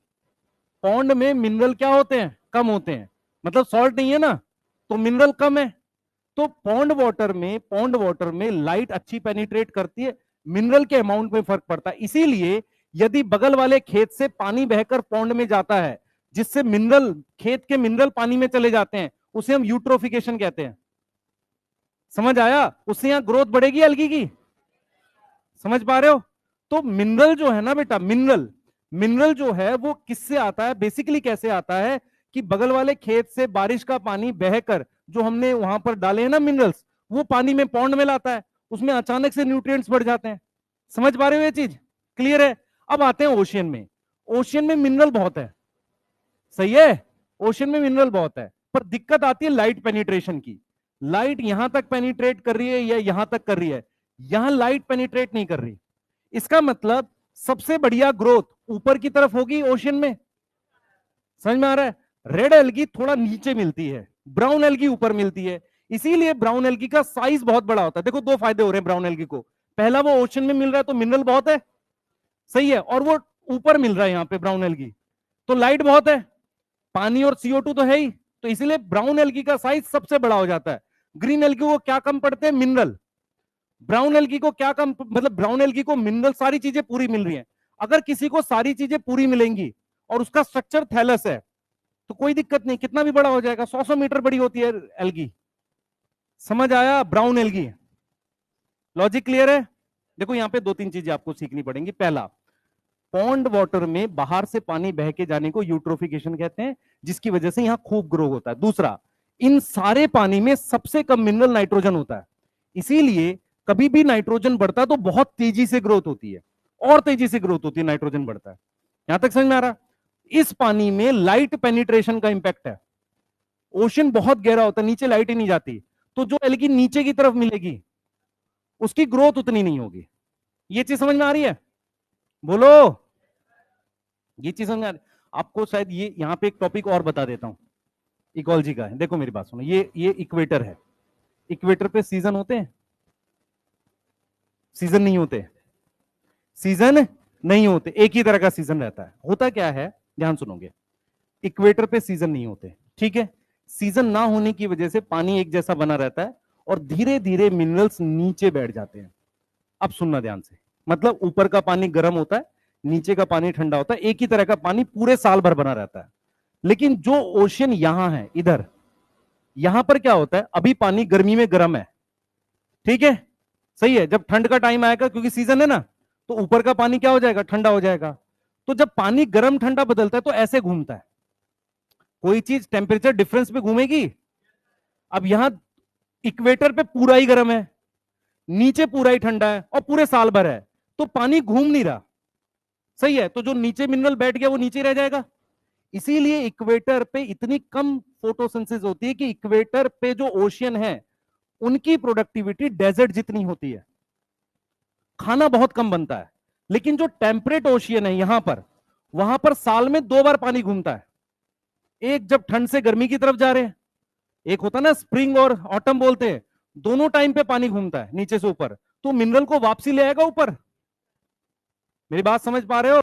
पॉन्ड में मिनरल क्या होते हैं? कम होते हैं। मतलब सॉल्ट नहीं है ना, तो मिनरल कम है। तो पॉन्ड वाटर में लाइट अच्छी पेनिट्रेट करती है, मिनरल के अमाउंट में फर्क पड़ता है। इसीलिए यदि बगल वाले खेत से पानी बहकर पॉन्ड में जाता है, जिससे मिनरल, खेत के मिनरल पानी में चले जाते हैं, उसे हम यूट्रोफिकेशन कहते हैं। समझ आया? उससे यहां ग्रोथ बढ़ेगी अलगी की। समझ पा रहे हो? तो मिनरल जो है ना बेटा, मिनरल मिनरल जो है वो किससे आता है? बेसिकली कैसे आता है कि बगल वाले खेत से बारिश का पानी बहकर जो हमने वहां पर डाले हैं ना मिनरल्स, वो पानी में पॉन्ड में लाता है, उसमें अचानक से न्यूट्रिएंट्स बढ़ जाते हैं। समझ पा रहे हो ये चीज? क्लियर है? अब आते हैं ओशियन में। ओशियन में मिनरल बहुत है, सही है, ओशियन में मिनरल बहुत है, पर दिक्कत आती है लाइट पेनिट्रेशन की। लाइट यहां तक पेनिट्रेट कर रही है या यहां तक कर रही है, यहां लाइट पेनिट्रेट नहीं कर रही। इसका मतलब सबसे बढ़िया ग्रोथ ऊपर की तरफ होगी ओशियन में। समझ में आ रहा है? रेड एल्गी थोड़ा नीचे मिलती है, ब्राउन एल्गी ऊपर मिलती है। इसीलिए ब्राउन एल्गी का साइज बहुत बड़ा होता है। देखो दो फायदे हो रहे हैं ब्राउन एल्गी को। पहला, वो ओशन में मिल रहा है तो मिनरल बहुत है, सही है, और वो ऊपर मिल रहा है यहां पे ब्राउन एल्गी, तो लाइट बहुत है, पानी और CO2 तो है ही, तो इसीलिए ब्राउन एल्गी का साइज सबसे बड़ा हो जाता है। ग्रीन एल्गी को क्या कम पड़ते हैं? मिनरल। ब्राउन एल्गी को क्या कम, मतलब ब्राउन एल्गी को मिनरल, सारी चीजें पूरी मिल रही हैं। अगर किसी को सारी चीजें पूरी मिलेंगी और उसका स्ट्रक्चर थैलस है, तो कोई दिक्कत नहीं, कितना भी बड़ा हो जाएगा, 100 मीटर बड़ी होती है एल्गी। समझ आया? Brown algae. लॉजिक क्लियर है? देखो यहां पे दो तीन चीजें आपको सीखनी पड़ेंगी। पहला, पॉन्ड वाटर में बाहर से पानी बह के जाने को यूट्रोफिकेशन कहते हैं, जिसकी वजह से यहां खूब ग्रो होता है। दूसरा, इन सारे पानी में सबसे कम मिनरल नाइट्रोजन होता है, इसीलिए कभी भी नाइट्रोजन बढ़ता है तो बहुत तेजी से ग्रोथ होती है, और तेजी से ग्रोथ होती है, नाइट्रोजन बढ़ता है। यहां तक समझ में आ रहा? इस पानी में लाइट पेनिट्रेशन का इंपैक्ट है। ओशन बहुत गहरा होता है, नीचे लाइट ही नहीं जाती, तो जो एल्गी नीचे की तरफ मिलेगी उसकी ग्रोथ उतनी नहीं होगी। ये चीज समझ में आ रही है? बोलो। ये चीज समझ में आ रही? आपको शायद ये यहां पे एक टॉपिक और बता देता हूं, इकोलॉजी का है। देखो मेरी बात सुनो, ये इक्वेटर है, इक्वेटर पे सीजन होते हैं? सीजन नहीं होते, सीजन नहीं होते, एक ही तरह का सीजन रहता है। होता क्या है, ध्यान सुनोगे, इक्वेटर पे सीजन नहीं होते, ठीक है। सीजन ना होने की वजह से पानी एक जैसा बना रहता है और धीरे धीरे मिनरल्स नीचे बैठ जाते हैं। अब सुनना ध्यान से, मतलब ऊपर का पानी गर्म होता है, नीचे का पानी ठंडा होता है, एक ही तरह का पानी पूरे साल भर बना रहता है। लेकिन जो ओशियन यहां है, इधर, यहां पर क्या होता है, अभी पानी गर्मी में गर्म है, ठीक है, सही है। जब ठंड का टाइम आएगा, क्योंकि सीजन है ना, तो ऊपर का पानी क्या हो जाएगा, ठंडा हो जाएगा। तो जब पानी गर्म ठंडा बदलता है तो ऐसे घूमता है। कोई चीज टेम्परेचर डिफरेंस पे घूमेगी। अब यहां इक्वेटर पे पूरा ही गर्म है, नीचे पूरा ही ठंडा है और पूरे साल भर है, तो पानी घूम नहीं रहा, सही है। तो जो नीचे मिनरल बैठ गया वो नीचे रह जाएगा। इसीलिए इक्वेटर पे इतनी कम फोटोसिंथेसिस होती है कि इक्वेटर पे जो ओशियन है उनकी प्रोडक्टिविटी डेजर्ट जितनी होती है, खाना बहुत कम बनता है। लेकिन जो टेम्परेट ओशियन है यहां पर, वहां पर साल में 2 बार पानी घूमता है। एक जब ठंड से गर्मी की तरफ जा रहे हैं, एक होता ना स्प्रिंग और ऑटम बोलते हैं, दोनों टाइम पे पानी घूमता है नीचे से ऊपर, तो मिनरल को वापसी ले आएगा ऊपर। मेरी बात समझ पा रहे हो?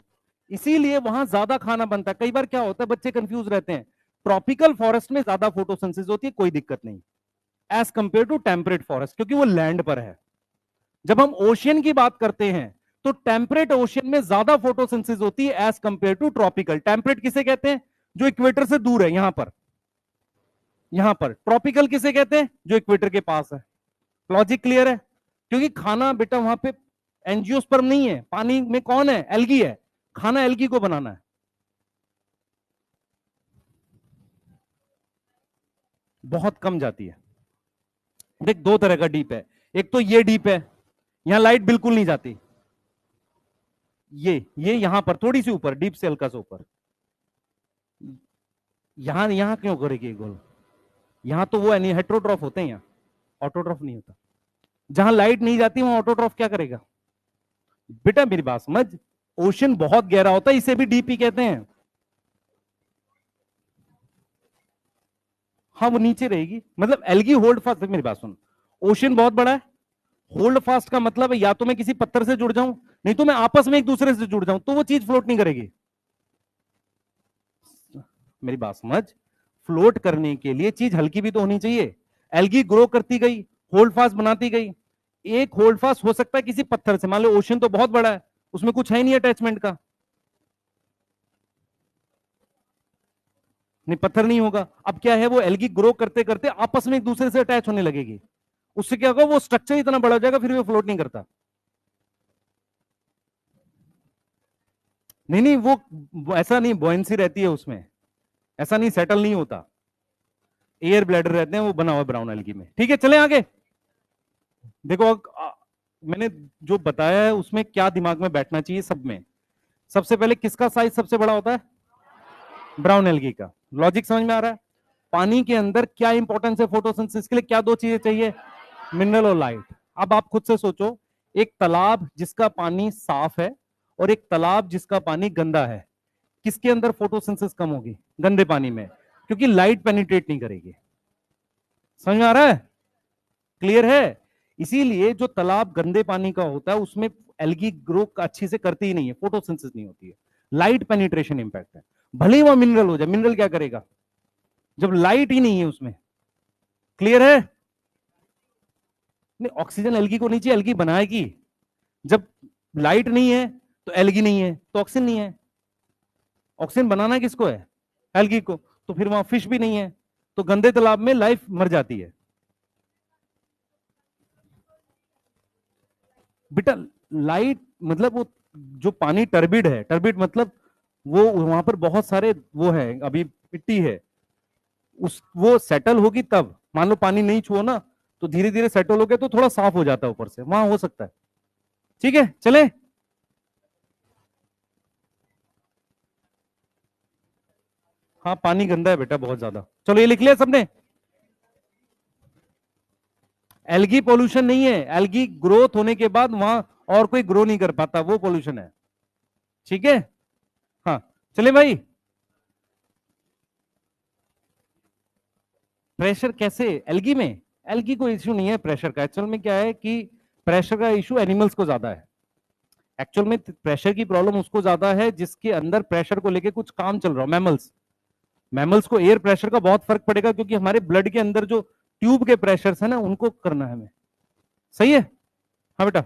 इसीलिए वहां ज्यादा खाना बनता है। कई बार क्या होता है, बच्चे कंफ्यूज रहते हैं, ट्रॉपिकल फॉरेस्ट में ज्यादा फोटोसिंथेसिस होती है, कोई दिक्कत नहीं, as compare to temperate forest, क्योंकि वो लैंड पर है। जब हम ओशियन की बात करते हैं तो टेम्परेट ओशियन में ज्यादा फोटोसिंथेसिस होती है as compare to tropical. Temperate किसे कहते हैं? जो इक्वेटर से दूर है, यहां पर ट्रॉपिकल किसे कहते हैं? जो इक्वेटर के पास है। लॉजिक क्लियर है? क्योंकि खाना बेटा वहां पे एंजियोस्पर्म नहीं है, पानी में कौन है? एल्गी है, खाना एल्गी को बनाना है। बहुत कम जाती है। देख दो तरह का डीप है, एक तो ये डीप है, यहां लाइट बिल्कुल नहीं जाती, ये यहां पर थोड़ी सी ऊपर, डीप से हल्का सा ऊपर, यहां यहां क्यों करेगी गोल? यहां तो वो हेट्रोट्रॉफ होते हैं, यहाँ ऑटोट्रॉफ नहीं होता। जहां लाइट नहीं जाती वहां ऑटोट्रॉफ क्या करेगा? बेटा मेरी बात समझ, ओशन बहुत गहरा होता है, इसे भी डीपी कहते हैं। हाँ वो नीचे रहेगी, मतलब एल्गी होल्ड फास्ट, मेरी बात सुन, ओशन बहुत बड़ा है, होल्ड फास्ट का मतलब है या तो मैं किसी पत्थर से जुड़ जाऊं, नहीं तो मैं आपस में एक दूसरे से जुड़ जाऊं, तो वो चीज फ्लोट नहीं करेगी। मेरी बात समझ, फ्लोट करने के लिए चीज हल्की भी तो होनी चाहिए। एल्गी ग्रो करती गई, होल्ड फास्ट बनाती गई, एक होल्ड फास्ट हो सकता है किसी पत्थर से, मान लो ओशन तो बहुत बड़ा है, उसमें कुछ है नहीं अटैचमेंट का, नहीं पत्थर नहीं होगा। अब क्या है, वो एल्गी ग्रो करते करते आपस में एक दूसरे से अटैच होने लगेगी, उससे क्या होगा, वो स्ट्रक्चर इतना बड़ा हो जाएगा फिर वो फ्लोट नहीं करता। नहीं नहीं, वो ऐसा नहीं, बॉयंसी रहती है उसमें, ऐसा नहीं सेटल नहीं होता, एयर ब्लैडर रहते हैं, वो बना हुआ ब्राउन एल्गी में। ठीक है चले आगे। देखो मैंने जो बताया है उसमें क्या दिमाग में बैठना चाहिए सब में, सबसे पहले किसका साइज सबसे बड़ा होता है? ब्राउन एल्गी का। लॉजिक समझ में आ रहा है? पानी के अंदर क्या इंपॉर्टेंस है फोटोसिंथेसिस के लिए, क्या दो चीजें चाहिए? मिनरल और लाइट। अब आप खुद से सोचो, एक तालाब जिसका पानी साफ है और एक तालाब जिसका पानी गंदा है, किसके अंदर फोटोसिंथेसिस कम होगी? गंदे पानी में, क्योंकि लाइट पेनिट्रेट नहीं करेगी। समझ में आ रहा है? क्लियर है? इसीलिए जो तालाब गंदे पानी का होता है उसमें एल्गी ग्रो अच्छी से करती ही नहीं है, फोटोसिंथेसिस नहीं होती है, लाइट पेनिट्रेशन इंपैक्ट है। भले ही वह मिनरल हो जाए, मिनरल क्या करेगा जब लाइट ही नहीं है उसमें? क्लियर है? नहीं, ऑक्सीजन एल्गी को नहीं चाहिए, एल्गी बनाएगी। जब लाइट नहीं है तो एल्गी नहीं है, तो ऑक्सीजन नहीं है। ऑक्सीजन बनाना किसको है? एल्गी को। तो फिर वहां फिश भी नहीं है, तो गंदे तालाब में लाइफ मर जाती है। बेटा लाइट मतलब वो जो पानी टर्बिड है, टर्बिड मतलब वो वहां पर बहुत सारे वो है, अभी मिट्टी है, उस वो सेटल होगी तब, मान लो पानी नहीं छुओ ना, तो धीरे धीरे सेटल हो गया तो थोड़ा साफ हो जाता है ऊपर से, वहां हो सकता है। ठीक है चले। हाँ पानी गंदा है बेटा बहुत ज्यादा, चलो ये लिख लिया सबने। एल्गी पोल्यूशन नहीं है, एल्गी ग्रोथ होने के बाद वहां और कोई ग्रो नहीं कर पाता, वो पोल्यूशन है। ठीक है हाँ चले भाई। प्रेशर कैसे एल्गी में? एल्गी को इश्यू नहीं है प्रेशर का, एक्चुअल में क्या है कि प्रेशर का इश्यू एनिमल्स को ज्यादा है। एक्चुअल में प्रेशर की प्रॉब्लम उसको ज्यादा है जिसके अंदर प्रेशर को लेके कुछ काम चल रहा हो, मैमल्स। मैमल्स को एयर प्रेशर का बहुत फर्क पड़ेगा, क्योंकि हमारे ब्लड के अंदर जो ट्यूब के प्रेशर है ना, उनको करना है हमें। सही है? हाँ बेटा।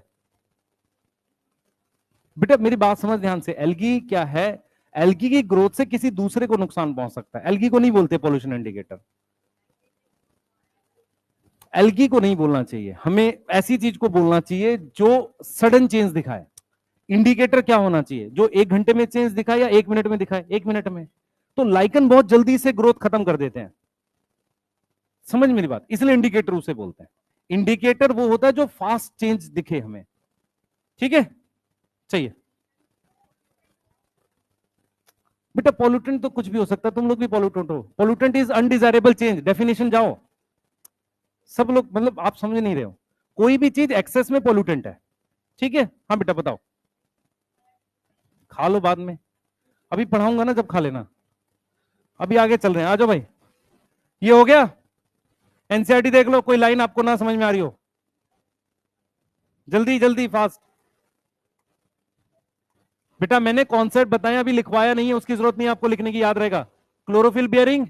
बेटा मेरी बात समझ ध्यान से, एल्गी क्या है, एल्गी की ग्रोथ से किसी दूसरे को नुकसान पहुंच सकता है, एल्गी को नहीं बोलते पोल्यूशन इंडिकेटर। एल्गी को नहीं बोलना चाहिए हमें, ऐसी चीज को बोलना चाहिए जो सडन चेंज दिखाए। इंडिकेटर क्या होना चाहिए, जो 1 घंटे में चेंज दिखाए या 1 मिनट में दिखाए? 1 मिनट में। तो लाइकन बहुत जल्दी से ग्रोथ खत्म कर देते हैं, समझ मेरी बात, इसलिए इंडिकेटर उसे बोलते हैं। इंडिकेटर वो होता है जो फास्ट चेंज दिखे हमें। ठीक है चाहिए। बेटा पॉल्यूटेंट तो कुछ भी हो सकता है, तुम लोग भी पॉल्यूटेंट हो, pollutant is undesirable change, definition जाओ। सब लोग मतलब आप समझ नहीं रहे हो, कोई भी चीज एक्सेस में पॉल्यूटेंट है। ठीक है हाँ बेटा बताओ। खा लो बाद में, अभी पढ़ाऊंगा ना जब खा लेना, अभी आगे चल रहे हैं, आ जाओ भाई। ये हो गया, एनसीईआरटी देख लो, कोई लाइन आपको ना समझ में आ रही हो, जल्दी जल्दी फास्ट। बेटा मैंने कॉन्सेप्ट बताया, अभी लिखवाया नहीं है, उसकी जरूरत नहीं है आपको लिखने की, याद रहेगा। Chlorophyll bearing,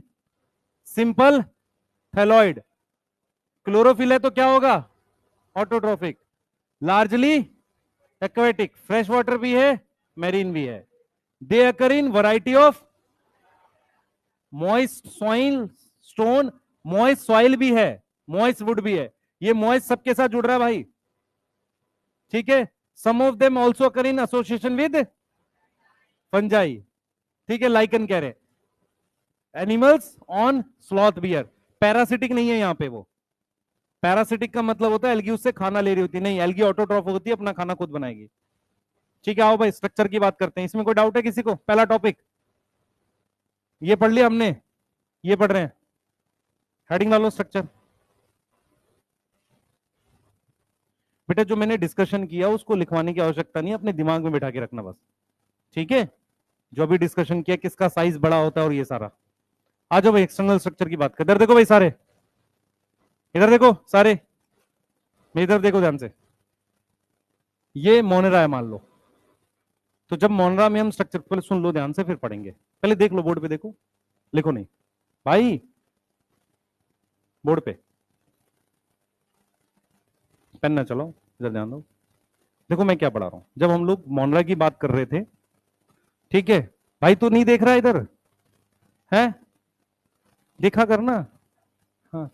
simple thalloid, chlorophyll है तो क्या होगा? Autotrophic, largely aquatic, fresh water भी है मेरीन भी है, they occur in variety of moist soil stone, moist soil भी है, मॉइस्ट वुड भी है, ये मॉइस्ट सबके साथ जुड़ रहा है भाई। ठीक है, some of them also occur in association with fungi. ठीक है, लाइकन कह रहे animals on sloth bear, parasitic नहीं है यहां पे वो। पैरासिटिक का मतलब होता है एल्गी उससे खाना ले रही होती है, नहीं, एल्गी ऑटोट्रॉफ होती है, अपना खाना खुद बनाएगी। ठीक है, आओ भाई स्ट्रक्चर की बात करते हैं। इसमें कोई डाउट है किसी को? पहला टॉपिक ये पढ़ लिया हमने, ये पढ़ रहे हैं, हेडिंग डालो स्ट्रक्चर। बेटा जो मैंने डिस्कशन किया उसको लिखवाने की आवश्यकता नहीं है, अपने दिमाग में बिठा के रखना बस। ठीक है, जो भी डिस्कशन किया किसका साइज बड़ा होता है और ये सारा। आ जाओ भाई एक्सटर्नल स्ट्रक्चर की बात कर। इधर देखो भाई सारे, इधर देखो सारे, मैं इधर देखो ध्यान से। ये मोनेरा है मान लो, तो जब मोनेरा में हम स्ट्रक्चर, पहले सुन लो ध्यान से फिर पढ़ेंगे, पहले देख लो बोर्ड पे, देखो, लिखो नहीं भाई, बोर्ड पे पेन ना चलो, इधर ध्यान दो। देखो मैं क्या पढ़ा रहा हूं, जब हम लोग मोनेरा की बात कर रहे थे, ठीक है भाई, तू नहीं देख रहा इधर है, देखा करना। हाँ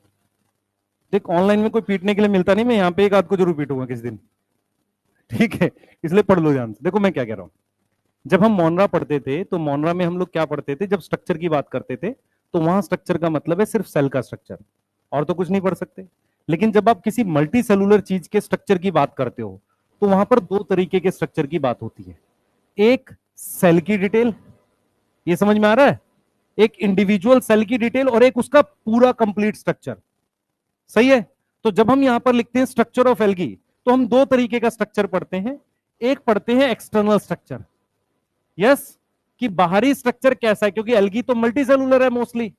देख, ऑनलाइन में कोई पीटने के लिए मिलता नहीं, मैं यहाँ पे एक आध को जरूर पीटूंगा किसी दिन, ठीक है, इसलिए पढ़ लो ध्यान से। देखो मैं क्या कह रहा हूं, जब हम मोनरा पढ़ते थे तो मोनरा में हम लोग क्या पढ़ते थे, जब स्ट्रक्चर की बात करते थे तो वहां स्ट्रक्चर का मतलब है सिर्फ सेल का स्ट्रक्चर, और तो कुछ नहीं पढ़ सकते। लेकिन जब आप किसी मल्टी सेलुलर चीज के स्ट्रक्चर की बात करते हो तो वहां पर दो तरीके के स्ट्रक्चर की बात होती है, एक सेल की डिटेल, ये समझ में आ रहा है, एक इंडिविजुअल सेल की डिटेल, और एक उसका पूरा कंप्लीट स्ट्रक्चर। सही है, तो जब हम यहां पर लिखते हैं स्ट्रक्चर ऑफ एल्गी तो हम दो तरीके का स्ट्रक्चर पढ़ते हैं, एक पढ़ते हैं एक्सटर्नल स्ट्रक्चर, यस, कि बाहरी स्ट्रक्चर कैसा है, क्योंकि एल्गी तो मल्टी सेलुलर है मोस्टली,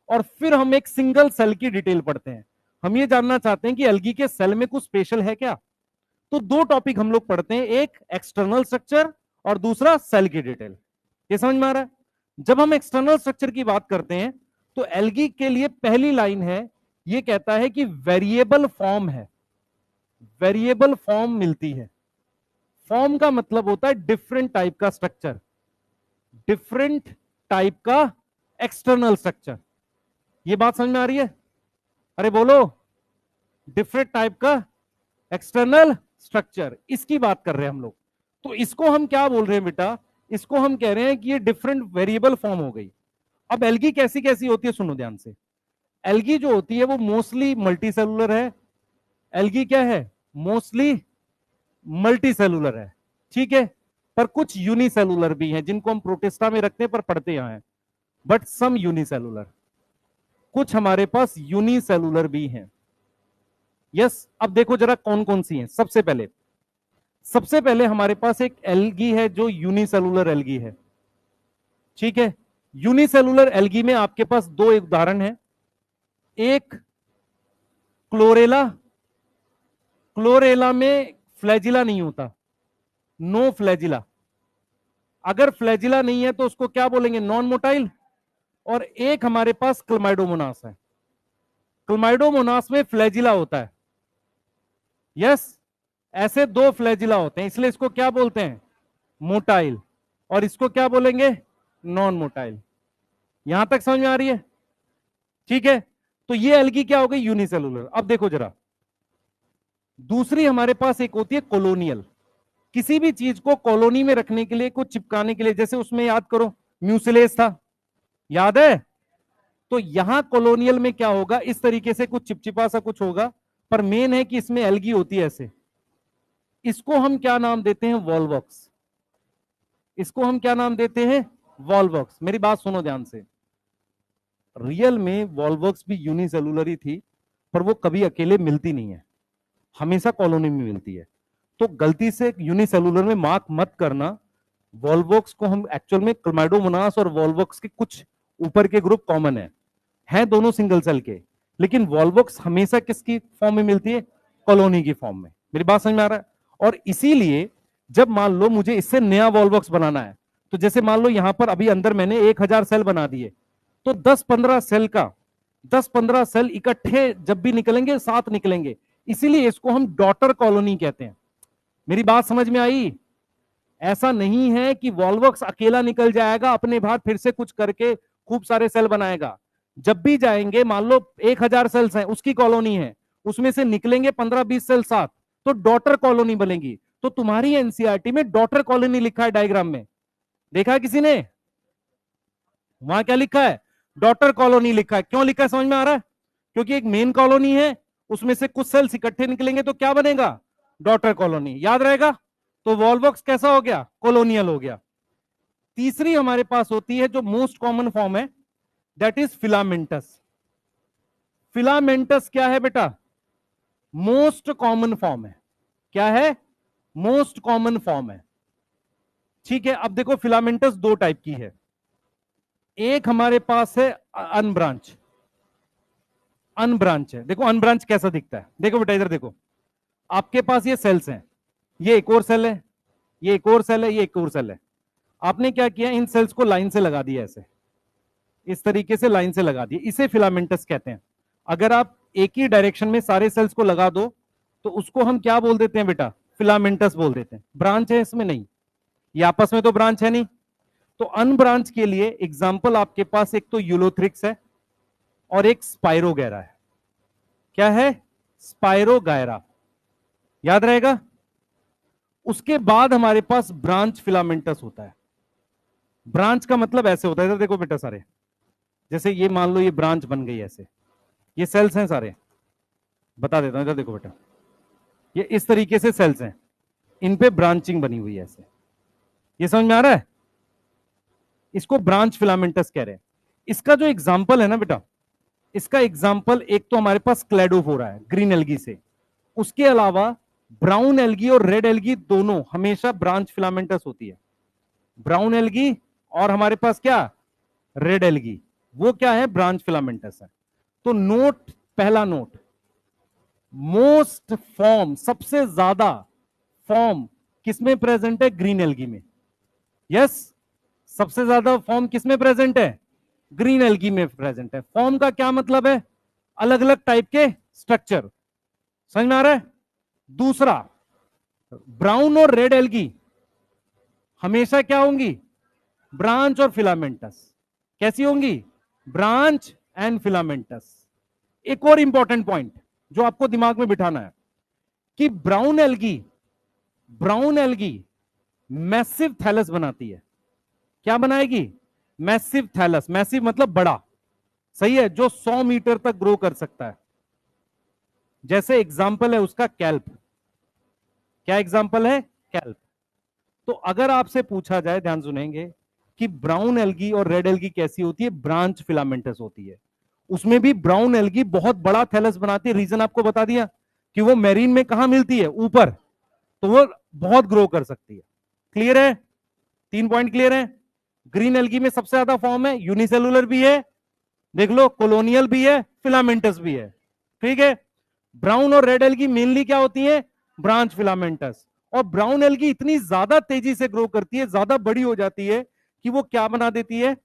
और फिर हम एक सिंगल सेल की डिटेल पढ़ते हैं, हम ये जानना चाहते हैं कि एल्गी के सेल में कुछ स्पेशल है क्या। तो दो टॉपिक हम लोग पढ़ते हैं, एक एक्सटर्नल स्ट्रक्चर और दूसरा सेल की डिटेल। ये समझ में आ रहा है? जब हम एक्सटर्नल स्ट्रक्चर की बात करते हैं तो एल्गी के लिए पहली लाइन है, ये कहता है कि वेरिएबल फॉर्म है, वेरिएबल फॉर्म मिलती है। फॉर्म का मतलब होता है डिफरेंट टाइप का स्ट्रक्चर, डिफरेंट टाइप का एक्सटर्नल स्ट्रक्चर। ये बात समझ में आ रही है? अरे बोलो, डिफरेंट टाइप का एक्सटर्नल स्ट्रक्चर, इसकी बात कर रहे हैं हम लोग। तो इसको हम क्या बोल रहे हैं बेटा, इसको हम कह रहे हैं कि ये डिफरेंट वेरिएबल फॉर्म हो गई। अब एल्गी कैसी कैसी होती है सुनो ध्यान से। एल्गी जो होती है वो मोस्टली मल्टी सेलुलर है, एल्गी क्या है, मोस्टली मल्टी सेलुलर है, ठीक है, पर कुछ यूनिसेलुलर भी हैं जिनको हम प्रोटिस्टा में रखते हैं पर पढ़ते यहां हैं, बट सम यूनिसेलुलर, कुछ हमारे पास यूनिसेलुलर भी हैं। यस, अब देखो जरा कौन कौन सी हैं। सबसे पहले हमारे पास एक एल्गी है जो यूनिसेलुलर एल्गी है, ठीक है। यूनिसेलुलर एल्गी में आपके पास दो उदाहरण है, एक क्लोरेला, क्लोरेला में फ्लैजिला नहीं होता, नो फ्लैजिला, अगर फ्लैजिला नहीं है तो उसको क्या बोलेंगे, नॉन मोटाइल। और एक हमारे पास क्लमाइडोमोनास है, क्लमाइडोमोनास में फ्लैजिला होता है, यस, ऐसे दो फ्लैजिला होते हैं, इसलिए इसको क्या बोलते हैं, मोटाइल, और इसको क्या बोलेंगे, नॉन मोटाइल। यहां तक समझ में आ रही है? ठीक है, तो ये एल्गी क्या हो गई, यूनिसेलुलर। अब देखो जरा, दूसरी हमारे पास एक होती है कॉलोनियल, किसी भी चीज को कॉलोनी में रखने के लिए, कुछ चिपकाने के लिए, जैसे उसमें याद करो म्यूसिलेस था, याद है? तो यहां कॉलोनियल में क्या होगा, इस तरीके से कुछ चिपचिपा सा कुछ होगा, पर मेन है कि इसमें एल्गी होती है ऐसे, इसको हम क्या नाम देते हैं, वॉलवॉक्स, इसको हम क्या नाम देते हैं, वॉलवॉक्स। मेरी बात सुनो ध्यान से, रियल में वॉलवॉक्स भी यूनिसेलुलर ही थी, पर वो कभी अकेले मिलती नहीं है, हमेशा कॉलोनी में मिलती है। तो गलती से यूनिसेलुलर में मार्क मत करना, वॉलवॉक्स को हम एक्चुअल में क्लमाइडोमोनास और वॉलवॉक्स के कुछ ऊपर के ग्रुप कॉमन है दोनों सिंगल सेल के, लेकिन वॉलवॉक्स हमेशा किसकी फॉर्म में मिलती है, कॉलोनी की फॉर्म में। मेरी बात समझ में आ रहा है? और इसीलिए जब मान लो मुझे इससे नया वॉलवॉक्स बनाना है, तो जैसे मान लो यहां पर अभी अंदर मैंने 1000 सेल बना दिए, तो 10-15 सेल का 10-15 सेल इकट्ठे जब भी निकलेंगे साथ निकलेंगे, इसीलिए इसको हम डॉटर कॉलोनी कहते हैं। मेरी बात समझ में आई? ऐसा नहीं है कि वॉलवॉक्स अकेला निकल जाएगा अपने बाहर फिर से कुछ करके खूब सारे सेल बनाएगा। जब भी जाएंगे, मान लो 1000 सेल्स हैं, उसकी कॉलोनी है, उसमें से निकलेंगे 15-20 सेल साथ, तो डॉटर कॉलोनी बनेगी। तो तुम्हारी एनसीईआरटी में डॉटर कॉलोनी लिखा है डायग्राम में, देखा है किसी ने? वहां क्या लिखा है, डॉटर कॉलोनी लिखा है। क्यों लिखा है, समझ में आ रहा है? क्योंकि एक मेन कॉलोनी है, उसमें से कुछ सेल्स इकट्ठे निकलेंगे तो क्या बनेगा, डॉटर कॉलोनी, याद रहेगा। तो वॉल्वॉक्स कैसा हो गया, कॉलोनियल हो गया। तीसरी हमारे पास होती है जो मोस्ट कॉमन फॉर्म है, दैट इज फिलामेंटस। फिलामेंटस क्या है बेटा, मोस्ट कॉमन फॉर्म है। क्या है, मोस्ट कॉमन फॉर्म है। ठीक है, अब देखो फिलामेंटस दो टाइप की है। एक हमारे पास है अनब्रांच, अनब्रांच है। देखो अनब्रांच कैसा दिखता है, देखो बेटा इधर देखो, आपके पास ये सेल्स हैं, ये एक और सेल है, ये एक और सेल है, ये एक और सेल है। आपने क्या किया, इन सेल्स को लाइन से लगा दिया, ऐसे इस तरीके से लाइन से लगा दिया, इसे फिलामेंटस कहते हैं। अगर आप एक ही डायरेक्शन में सारे सेल्स को लगा दो तो उसको हम क्या बोल देते हैं बेटा, फिलामेंटस बोल देते हैं। ब्रांच है इसमें नहीं, ये आपस में तो ब्रांच है नहीं। तो अनब्रांच के लिए एग्जाम्पल आपके पास एक तो यूलोथ्रिक्स है और एक स्पाइरोगैरा है। क्या है, स्पाइरोगायरा, याद रहेगा। उसके बाद हमारे पास ब्रांच फिलामेंटस होता है। ब्रांच का मतलब ऐसे होता है, इधर देखो बेटा सारे, जैसे ये मान लो ये ब्रांच बन गई ऐसे, ये सेल्स हैं सारे, बता देता हूं, इधर देखो बेटा, ये इस तरीके से सेल्स हैं, इन पे ब्रांचिंग बनी हुई है ऐसे, ये समझ में आ रहा है, इसको ब्रांच फिलामेंटस कह रहे हैं। इसका जो एग्जाम्पल है ना बेटा, इसका एग्जाम्पल एक तो हमारे पास क्लेडोफोरा है ग्रीन एल्गी से, उसके अलावा ब्राउन एल्गी और रेड एल्गी दोनों हमेशा ब्रांच फिलामेंटस होती है। ब्राउन एल्गी और हमारे पास क्या, रेड एल्गी, वो क्या है, ब्रांच फिलामेंटस है। तो नोट, पहला नोट, मोस्ट फॉर्म, सबसे ज्यादा फॉर्म किसमें प्रेजेंट है, ग्रीन एल्गी में। यस, सबसे ज्यादा फॉर्म किसमें प्रेजेंट है, ग्रीन एल्गी में प्रेजेंट है। फॉर्म का क्या मतलब है, अलग अलग टाइप के स्ट्रक्चर, समझ में आ रहा है। दूसरा, ब्राउन और रेड एल्गी हमेशा क्या होंगी, ब्रांच और फिलामेंटस। कैसी होंगी, ब्रांच एंड फिलामेंटस। एक और इंपॉर्टेंट पॉइंट जो आपको दिमाग में बिठाना है कि ब्राउन एल्गी मैसिव थैलस बनाती है। क्या बनाएगी, मैसिव थैलस, मैसिव मतलब बड़ा, सही है, जो 100 मीटर तक ग्रो कर सकता है। जैसे एग्जाम्पल है उसका कैल्प। क्या एग्जाम्पल है, कैल्प। तो अगर आपसे पूछा जाए, ध्यान सुनेंगे, कि ब्राउन एल्गी और रेड एल्गी कैसी होती है, ब्रांच फिलामेंटस होती है। उसमें भी ब्राउन एल्गी बहुत बड़ा थैलस बनाती है, रीजन आपको बता दिया कि वो मेरीन में कहां मिलती है, ऊपर, तो वो बहुत ग्रो कर सकती है। क्लियर है, 3 पॉइंट क्लियर है। ग्रीन एल्गी में सबसे ज्यादा फॉर्म है, यूनिसेलुलर भी है, देख लो, कॉलोनियल भी है, फिलामेंटस भी है। ठीक है, ब्राउन और रेड एल्गी मेनली क्या होती है, ब्रांच फिलामेंटस। और ब्राउन एल्गी इतनी ज्यादा तेजी से ग्रो करती है, ज्यादा बड़ी हो जाती है कि वो क्या बना देती है,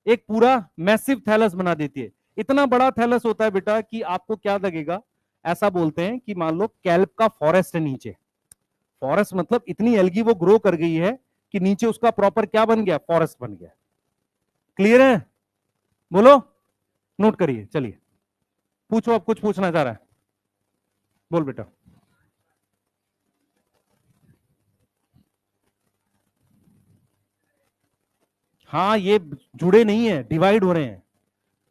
एक पूरा मैसिव थैलस बना देती है। इतना बड़ा थैलस होता है बेटा कि आपको क्या लगेगा, ऐसा बोलते हैं कि मान लो कैल्प का फॉरेस्ट है नीचे, फॉरेस्ट मतलब इतनी एल्गी वो ग्रो कर गई है कि नीचे उसका प्रॉपर क्या बन गया, फॉरेस्ट बन गया। क्लियर है, बोलो, नोट करिए, चलिए पूछो, अब कुछ पूछना चाह रहा है, बोल बेटा। हाँ, ये जुड़े नहीं है, डिवाइड हो रहे हैं,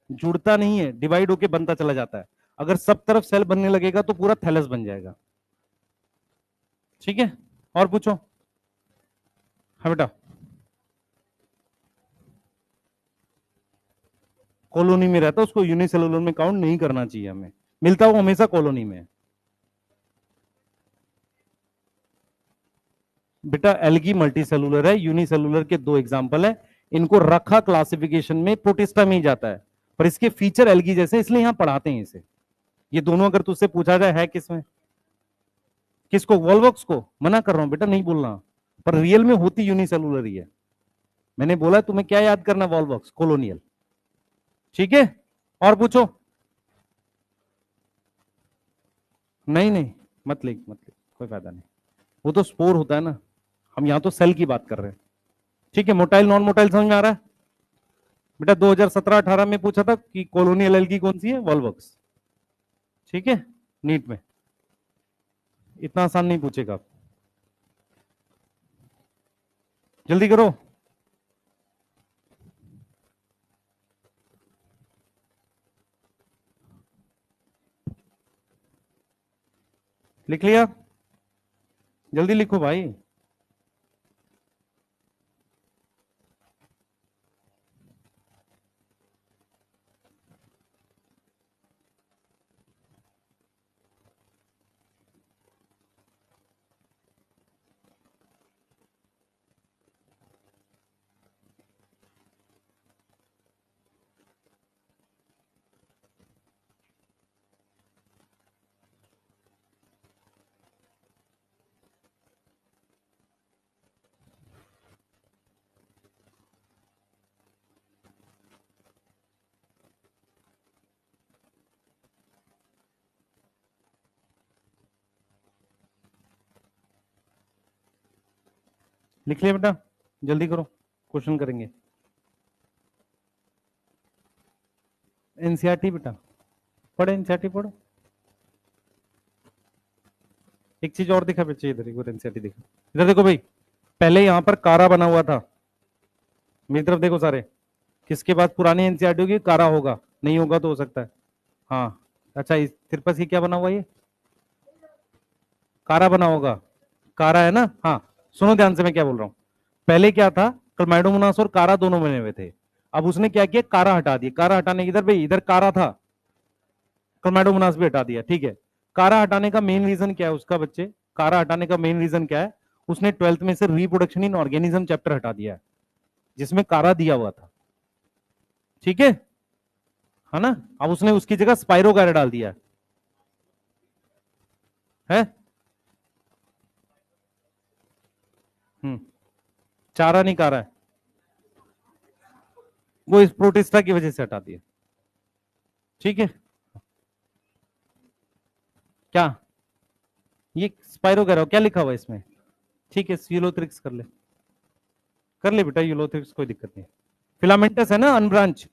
जुड़ता नहीं है, डिवाइड होके बनता चला जाता है। अगर सब तरफ सेल बनने लगेगा तो पूरा थैलस बन जाएगा। ठीक है, और पूछो। हाँ बेटा, कॉलोनी में रहता है, उसको यूनिसेलुलर में काउंट नहीं करना चाहिए हमें, मिलता वो हमेशा कॉलोनी में है। बेटा एल्गी मल्टीसेलुलर है, यूनिसेलुलर के दो एग्जांपल है, इनको रखा क्लासिफिकेशन में प्रोटिस्टा में ही जाता है, पर इसके फीचर एल्गी जैसे, इसलिए यहां पढ़ाते हैं इसे। ये दोनों अगर तुझसे पूछा जाए है किसमें, किसको, वॉल्वॉक्स को, मना कर रहा हूं बेटा, नहीं बोलना, पर रियल में होती यूनिसेलुलर ही है। मैंने बोला तुम्हें क्या याद करना, वॉल्वॉक्स, कॉलोनियल। ठीक है, और पूछो। नहीं नहीं, मत लिख मत लिख, कोई फायदा नहीं, वो तो स्पोर होता है ना, हम यहां तो सेल की बात कर रहे हैं। ठीक है, मोटाइल नॉन मोटाइल समझ में आ रहा है। बेटा 2017-18 में पूछा था कि कॉलोनियल एल्गी कौन सी है, वॉल्वॉक्स। ठीक है, नीट में इतना आसान नहीं पूछेगा, जल्दी करो। लिख लिया? जल्दी लिखो भाई। लिख लिया बेटा? जल्दी करो, क्वेश्चन करेंगे। एनसीईआरटी बेटा, पढ़े एनसीईआरटी पढ़ो। एक चीज और दिखा बच्चे, इधर एक बार एनसीईआरटी दिखा। इधर देखो भाई, पहले यहां पर कारा बना हुआ था। मेरी तरफ देखो सारे। किसके बाद पुरानी एनसीईआरटी होगी, कारा होगा, नहीं होगा तो हो सकता है। हाँ, अच्छा तेरे पास ये क्या बना हुआ, ये कारा बना होगा। कारा है ना? हाँ। सुनो ध्यान से, मैं क्या बोल रहा हूँ। पहले क्या था, क्लैमाइडोमोनास और कारा दोनों बने हुए थे। अब उसने क्या किया, कारा हटा दिया। कारा हटाने की, इधर भाई इधर कारा था, क्लैमाइडोमोनास भी हटा दिया, ठीक है। कारा हटाने का मेन रीजन क्या है उसका बच्चे? कारा हटाने का मेन रीजन क्या है? उसने 12th में से रिप्रोडक्शन इन ऑर्गेनिज्म चैप्टर हटा दिया है, जिसमें कारा दिया हुआ था, ठीक है ना? अब उसने उसकी जगह स्पाइरोगायरा डाल दिया है। हम्म। चारा नहीं कारा है, वो इस प्रोटिस्टा की वजह से हटा दिया, ठीक है। क्या ये स्पाइरोगायरा क्या लिखा हुआ है इसमें? ठीक है, यूलोथ्रिक्स कर ले, कर ले बेटा यूलोथ्रिक्स, कोई दिक्कत नहीं। फिलामेंटस है ना, अनब्रांच,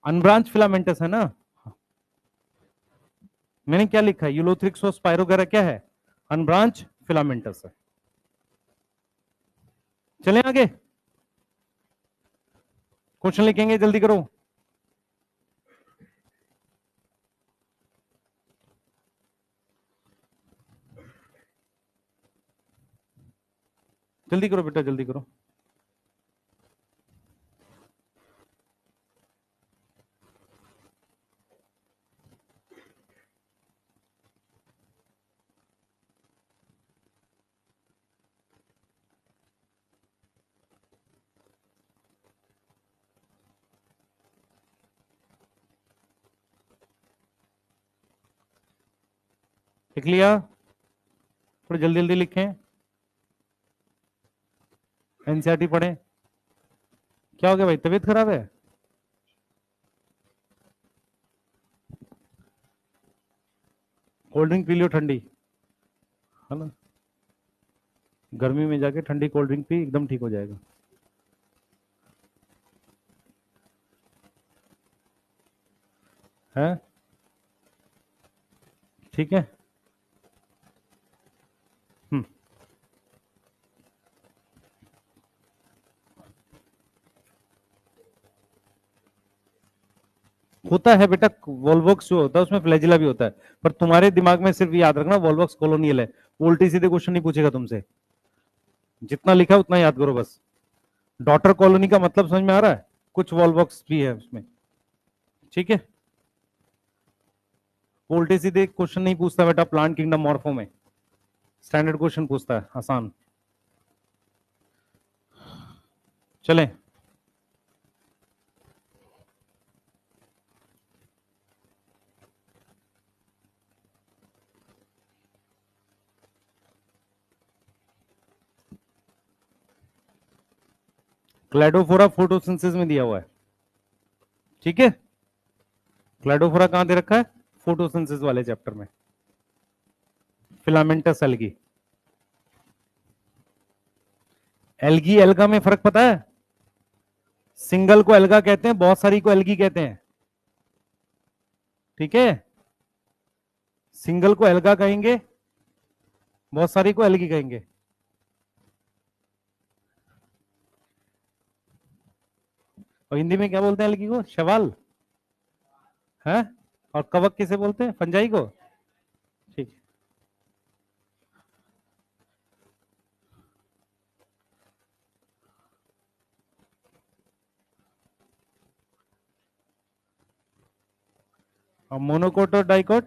अनब्रांच फिलामेंटस है ना। मैंने क्या लिखा है, यूलोथ्रिक्स और स्पाइरोगायरा क्या है, अनब्रांच फिलामेंटस है। चलें आगे, क्वेश्चन लिखेंगे, जल्दी करो। जल्दी करो बेटा, जल्दी करो। लिख लिया? थोड़ा जल्दी जल्दी लिखें, एनसीईआरटी पढ़ें। क्या हो गया भाई, तबीयत खराब है? कोल्ड ड्रिंक पी लियो ठंडी, है ना? गर्मी में जाके ठंडी कोल्ड ड्रिंक पी, एकदम ठीक हो जाएगा। है, ठीक है। हम्म। होता है बेटा, वॉल्वॉक्स जो होता है उसमें फ्लैजिला भी होता है, पर तुम्हारे दिमाग में सिर्फ याद रखना वॉल्वॉक्स कॉलोनियल है। उल्टी सीधे क्वेश्चन नहीं पूछेगा तुमसे, जितना लिखा है उतना याद करो बस। डॉटर कॉलोनी का मतलब समझ में आ रहा है? कुछ वॉल्वॉक्स भी है उसमें, ठीक है। उल्टे सीधे क्वेश्चन नहीं पूछता बेटा प्लांट किंगडम मॉर्फो में, स्टैंडर्ड क्वेश्चन पूछता है, आसान। चलें, क्लैडोफोरा फोटोसिंथेसिस में दिया हुआ है, ठीक है। क्लैडोफोरा कहां दे रखा है, फोटोसिंथेसिस वाले चैप्टर में। फिलामेंटस एल्गी, एल्गी एल्गा में फर्क पता है? सिंगल को एल्गा कहते हैं, बहुत सारी को एल्गी कहते हैं, ठीक है। सिंगल को एल्गा कहेंगे, बहुत सारी को एल्गी कहेंगे। और हिंदी में क्या बोलते हैं एल्गी को, शैवाल है। और कवक किसे बोलते हैं, फंजाई को, ठीक है। और मोनोकोट और डाइकोट,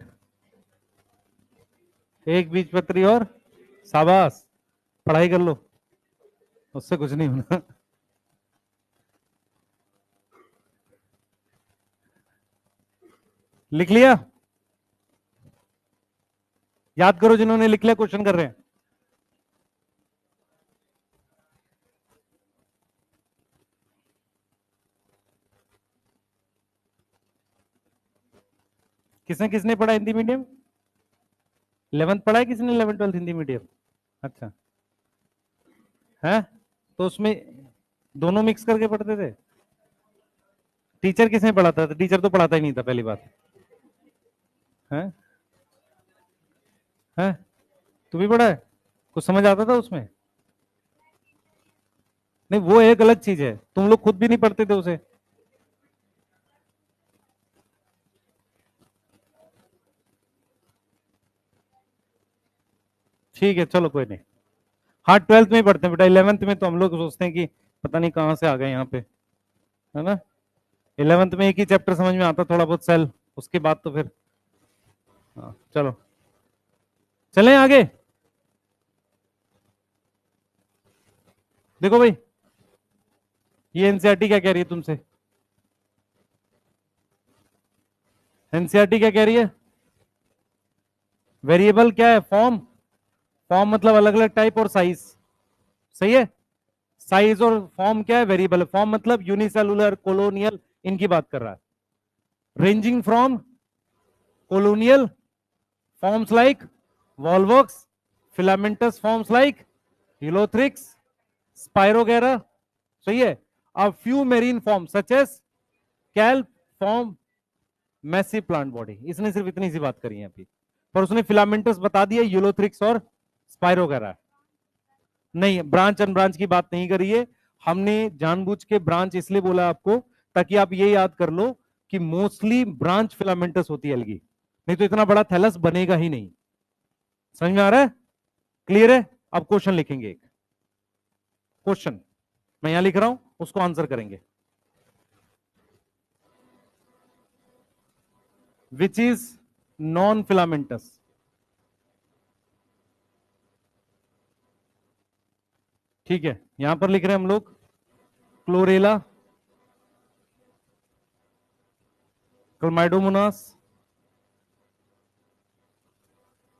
एक बीजपत्री और शाबाश, पढ़ाई कर लो, उससे कुछ नहीं होना। लिख लिया? याद करो जिन्होंने लिख लिया, क्वेश्चन कर रहे हैं। किसने किसने पढ़ा हिंदी मीडियम? 11th पढ़ा है किसने? 11th 12th Hindi medium? अच्छा है, तो उसमें दोनों मिक्स करके पढ़ते थे? टीचर किसने पढ़ाता था? टीचर तो पढ़ाता ही नहीं था पहली बात है। है तू भी पढ़ा है? कुछ समझ आता था उसमें? नहीं, वो एक अलग चीज है, तुम लोग खुद भी नहीं पढ़ते थे उसे। ठीक है चलो कोई नहीं। हाँ 12th में ही पढ़ते हैं बेटा, 11th में तो हम लोग सोचते हैं कि पता नहीं कहाँ से आ गए यहाँ पे, है ना। 11th में एक ही चैप्टर समझ में आता, थोड़ा बहुत सेल, उसके बाद तो फिर हाँ चलो चलें आगे। देखो भाई, ये एनसीईआरटी क्या कह रही है तुमसे? एनसीईआरटी क्या कह रही है? वेरिएबल क्या है? फॉर्म। फॉर्म मतलब अलग अलग टाइप और साइज, सही है। साइज और फॉर्म क्या है? वेरिएबल। फॉर्म मतलब यूनिसेलुलर, कोलोनियल, इनकी बात कर रहा है। Ranging from colonial forms like volvox, filamentous forms like ulothrix, spirogyra, सही है। A few marine form such as kelp form massive plant body. इसने सिर्फ इतनी सी बात करी है अभी, पर उसने फिलामेंटस बता दिया, यूलोथ्रिक्स और स्पाइरोगेरा। नहीं, ब्रांच अनब्रांच की बात नहीं करी है हमने, जानबूझ के ब्रांच इसलिए बोला आपको ताकि आप ये याद कर लो कि मोस्टली ब्रांच फिलामेंटस होती है एल्गी, नहीं तो इतना बड़ा थैलस बनेगा ही नहीं। समझ में आ रहा है? क्लियर है? अब क्वेश्चन लिखेंगे एक क्वेश्चन, मैं यहां लिख रहा हूं, उसको आंसर करेंगे। Which is non filamentous? ठीक है, यहां पर लिख रहे हैं हम लोग क्लोरेला, क्लमाइडोमोनास,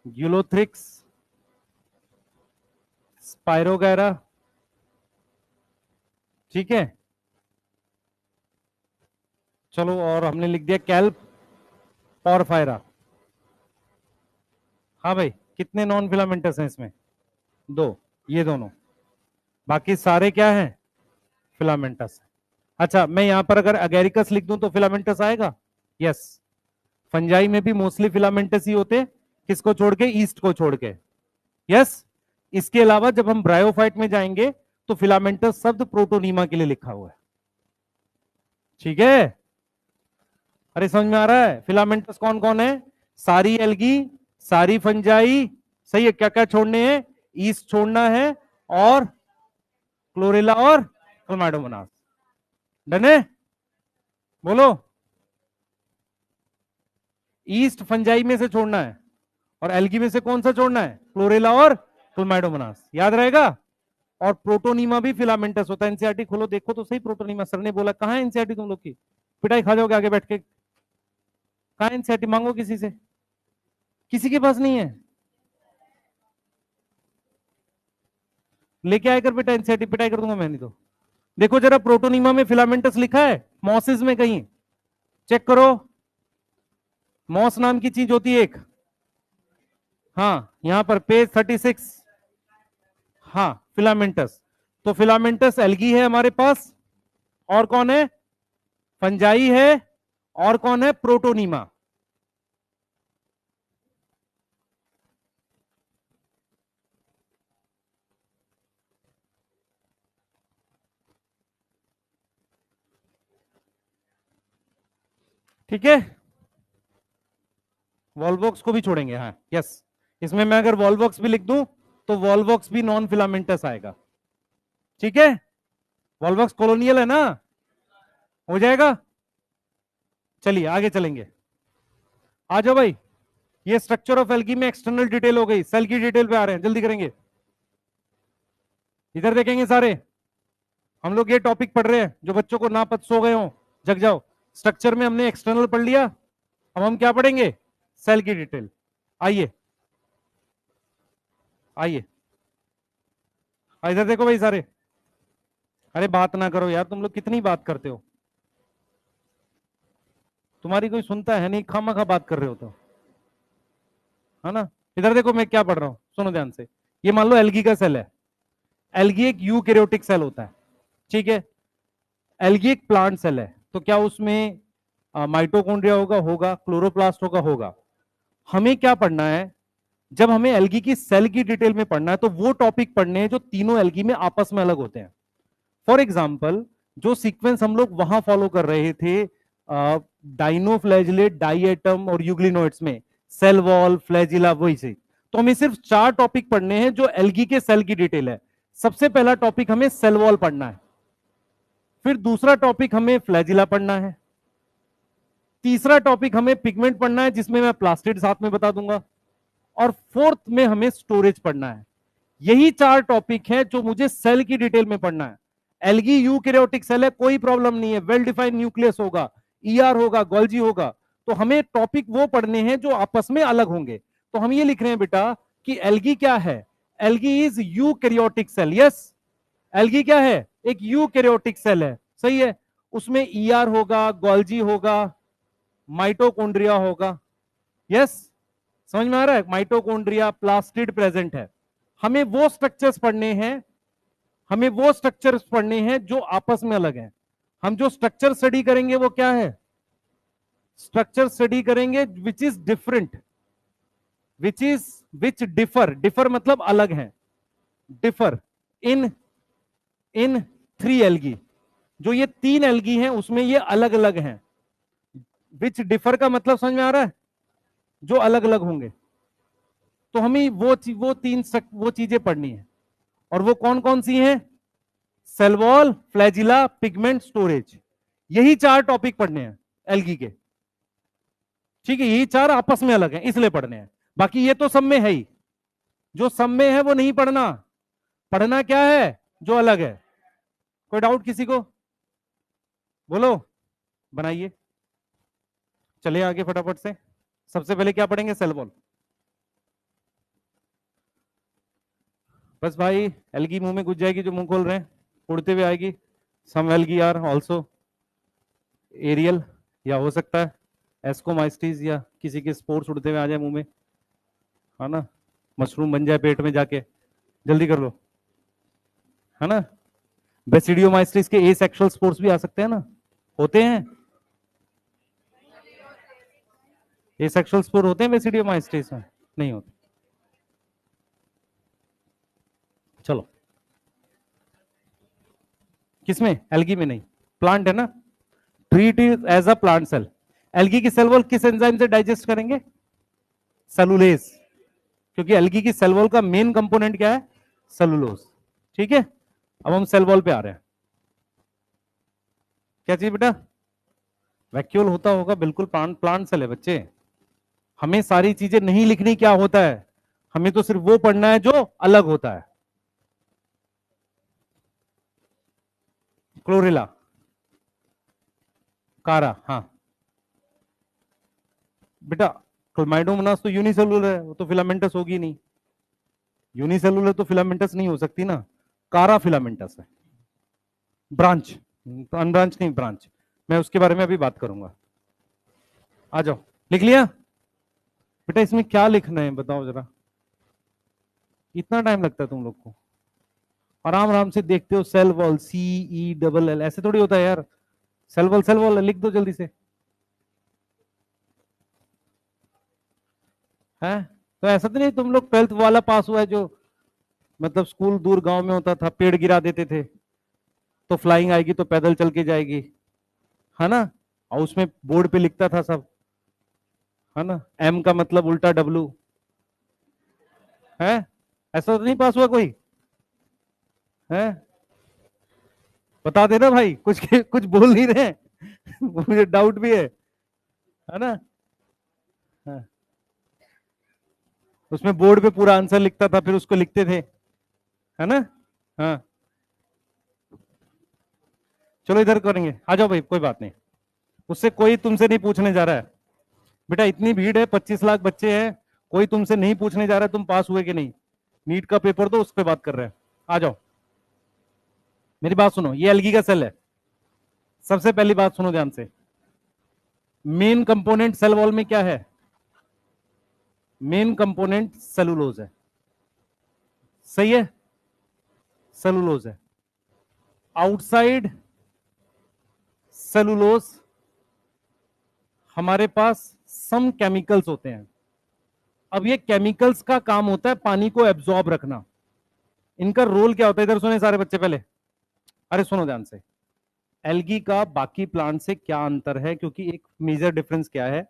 यूलोथ्रिक्स, स्पाइरोगैरा, ठीक है। चलो, और हमने लिख दिया कैल्प पॉरफायरा। हाँ भाई, कितने नॉन फिलामेंटस हैं इसमें? दो, ये दोनों, बाकी सारे क्या हैं? फिलामेंटस। अच्छा, मैं यहां पर अगर अगेरिकस लिख दूं तो फिलामेंटस आएगा? यस। फंजाई में भी मोस्टली फिलामेंटस ही होते, किसको छोड़ के? ईस्ट को छोड़ के। यस। इसके अलावा जब हम ब्रायोफाइट में जाएंगे तो फिलामेंटस शब्द प्रोटोनीमा के लिए लिखा हुआ है, ठीक है। अरे समझ में आ रहा है? फिलामेंटस कौन कौन है? सारी एल्गी, सारी फंजाई, सही है। क्या क्या छोड़ने हैं? ईस्ट छोड़ना है, और क्लोरेला और क्लमाइडोमोनास। डन है? बोलो। ईस्ट फंजाई में से छोड़ना है, और एल्गी में से कौन सा छोड़ना है? क्लोरेला और क्लमाइडोमोनास, याद रहेगा। और प्रोटोनीमा भी फिलामेंटस होता है। एनसीईआरटी खोलो देखो तो सही, प्रोटोनीमा सर ने बोला। कहां है एनसीईआरटी तुम लोग की? पिटाई खा जाओगे आगे बैठ के। कहां है एनसीईआरटी? मांगो किसी से, किसी के पास नहीं है। लेके आकर बेटा एनसीईआरटी, पिटाई कर दूंगा मैं नहीं तो। देखो जरा, प्रोटोनीमा में फिलामेंटस लिखा है? मॉसिस में कहीं चेक करो। मॉस नाम की चीज होती है एक, हाँ यहां पर पेज 36। हाँ फिलामेंटस, तो फिलामेंटस एल्गी है हमारे पास, और कौन है? फंजाई है, और कौन है? प्रोटोनीमा। ठीक है, वॉल्वॉक्स को भी छोड़ेंगे, हाँ यस। इसमें मैं अगर वॉल्वॉक्स भी लिख दूं तो वॉल्वॉक्स भी नॉन फिलामेंटस आएगा, ठीक है। वॉल्वॉक्स कॉलोनियल है ना, हो जाएगा। चलिए आगे चलेंगे। आ जाओ भाई, ये स्ट्रक्चर ऑफ एल्गी में एक्सटर्नल डिटेल हो गई, सेल की डिटेल पे आ रहे हैं, जल्दी करेंगे। इधर देखेंगे सारे, हम लोग ये टॉपिक पढ़ रहे हैं, जो बच्चों को ना पता सो गए हो जग जाओ। स्ट्रक्चर में हमने एक्सटर्नल पढ़ लिया, अब हम क्या पढ़ेंगे, सेल की डिटेल। आइए आइए, इधर देखो भाई सारे। अरे बात ना करो यार, तुम लोग कितनी बात करते हो, तुम्हारी कोई सुनता है नहीं, खामा बात कर रहे हो तो, है ना। इधर देखो मैं क्या पढ़ रहा हूं, सुनो ध्यान से। ये मान लो एल्गी का सेल है, एल्गी एक यूकैरियोटिक सेल होता है, ठीक है। एल्गी एक प्लांट सेल है, तो क्या उसमें माइटोकॉन्ड्रिया होगा, होगा। क्लोरोप्लास्ट होगा, होगा। हमें क्या पढ़ना है, जब हमें एल्गी की सेल की डिटेल में पढ़ना है तो वो टॉपिक पढ़ने हैं जो तीनों एल्गी में आपस में अलग होते हैं। फॉर एग्जाम्पल, जो सीक्वेंस हम लोग वहां फॉलो कर रहे थे डाइनोफ्लैजिलेट, डाइएटम और यूग्लिनोइड्स में, सेल वॉल, फ्लैजिला, वही से। तो हमें सिर्फ 4 टॉपिक पढ़ने हैं जो एल्गी के सेल की डिटेल है। सबसे पहला टॉपिक हमें सेल वॉल पढ़ना है, फिर दूसरा टॉपिक हमें फ्लैजिला पढ़ना है, तीसरा टॉपिक हमें पिगमेंट पढ़ना है जिसमें मैं प्लास्टिड साथ में बता दूंगा, और फोर्थ में हमें स्टोरेज पढ़ना है। यही 4 टॉपिक हैं जो मुझे सेल की डिटेल में पढ़ना है। एल्गी यूकैरियोटिक सेल है, कोई प्रॉब्लम नहीं है, वेल डिफाइंड न्यूक्लियस होगा, ईआर होगा, गोल्जी होगा। तो हमें टॉपिक वो पढ़ने हैं जो आपस में अलग होंगे। तो हम ये लिख रहे हैं बेटा कि एल्गी क्या है, algae is eukaryotic cell. Yes, algae क्या है, एक यूकैरियोटिक सेल है, सही है। उसमें ईआर होगा, गोल्जी होगा, माइटोकॉन्ड्रिया होगा। यस, समझ में आ रहा है, माइटोकॉन्ड्रिया, प्लास्टिड प्रेजेंट है। हमें वो स्ट्रक्चर्स पढ़ने हैं, हमें वो स्ट्रक्चर्स पढ़ने हैं जो आपस में अलग हैं। हम जो स्ट्रक्चर स्टडी करेंगे वो क्या है, स्ट्रक्चर स्टडी करेंगे which is different, which differ, differ मतलब अलग है, डिफर इन इन 3 एल्गी। जो ये 3 एल्गी हैं उसमें ये अलग अलग हैं। विच डिफर का मतलब समझ में आ रहा है, जो अलग अलग होंगे। तो हमें वो चीजें पढ़नी है, और वो कौन कौन सी हैं, cell wall, flagella, pigment, storage. यही 4 टॉपिक पढ़ने हैं एल्गी के, ठीक है। यही 4 आपस में अलग हैं इसलिए पढ़ने हैं, बाकी ये तो सब में है ही। जो सब में है वो नहीं पढ़ना, पढ़ना क्या है, जो अलग है। कोई डाउट किसी को, बोलो, बनाइए, चलिए आगे फटाफट से। सबसे पहले क्या पढ़ेंगे, सेल वॉल। बस भाई, एल्गी मुंह में घुस जाएगी जो मुंह खोल रहे हैं, उड़ते हुए आएगी। सम एल्गी आर ऑल्सो एरियल, या हो सकता है एस्कोमाइस्टीज, या किसी के स्पोर्स उड़ते हुए आ जाए मुंह में, है ना, मशरूम बन जाए पेट में जाके, जल्दी कर लो, है ना। बेसिडियोमाइस्टिस के एसेक्सुअल स्पोर्स भी आ सकते हैं ना, होते हैं, एसेक्सुअल स्पोर होते हैं बेसिडियोमाइस्टिस में, नहीं होते। चलो, किसमें, एल्गी में नहीं, प्लांट है ना, treat is as a plant cell. Algae की सेल वॉल किस एंजाइम से डाइजेस्ट करेंगे, सेलुलेज, क्योंकि एल्गी की सेल वॉल का मेन कंपोनेंट क्या है, सेलुलोज, ठीक है। अब हम सेल वॉल पे आ रहे हैं, क्या चीज बेटा, वैक्यूल होता होगा, बिल्कुल, प्लांट प्लांट सेल है बच्चे। हमें सारी चीजें नहीं लिखनी क्या होता है, हमें तो सिर्फ वो पढ़ना है जो अलग होता है। क्लोरेला, कारा, हाँ बेटा, क्लोमाइडोमोनास तो यूनिसेलुलर है, वो तो फिलामेंटस होगी नहीं, यूनिसेलुलर तो फिलामेंटस नहीं हो सकती ना, कारा फिलामेंटस है, ब्रांच, अनब्रांच नहीं, ब्रांच। मैं उसके बारे में अभी बात करूंगा। आ जाओ, लिख लिया बेटा, इसमें क्या लिखना है बताओ जरा, इतना टाइम लगता है तुम लोग को, आराम आराम से देखते हो, सेल वॉल, CELL, ऐसे थोड़ी होता है यार, सेल वॉल लिख दो जल्दी से, है। तो ऐसा तो नहीं तुम लोग 12th वाला पास हुआ है जो, मतलब स्कूल दूर गांव में होता था, पेड़ गिरा देते थे तो फ्लाइंग आएगी तो पैदल चल के जाएगी, है ना, और उसमें बोर्ड पे लिखता था सब, है ना, M का मतलब उल्टा W, है। ऐसा तो नहीं पास हुआ कोई, है, बता देना भाई, कुछ कुछ बोल नहीं रहे मुझे डाउट भी है ना। हाँ। उसमें बोर्ड पे पूरा आंसर लिखता था, फिर उसको लिखते थे, है ना। हाँ, चलो इधर करेंगे, आ जाओ भाई, कोई बात नहीं, उससे कोई तुमसे नहीं पूछने जा रहा है बेटा। इतनी भीड़ है, 25 लाख बच्चे हैं, कोई तुमसे नहीं पूछने जा रहा है तुम पास हुए कि नहीं। नीट का पेपर तो उस पर बात कर रहे हैं। आ जाओ, मेरी बात सुनो, ये एल्गी का सेल है। सबसे पहली बात सुनो ध्यान से, मेन कंपोनेंट सेल वॉल में क्या है? मेन कंपोनेंट सेलुलोज है, सही है, सेलुलोज है। आउटसाइड सेलुलोज हमारे पास सम केमिकल्स होते हैं। अब ये केमिकल्स का काम होता है पानी को एब्जॉर्ब रखना। इनका रोल क्या होता है, इधर सुने सारे बच्चे पहले, अरे सुनो ध्यान से। एल्गी का बाकी प्लांट से क्या अंतर है, क्योंकि एक मेजर डिफरेंस क्या है,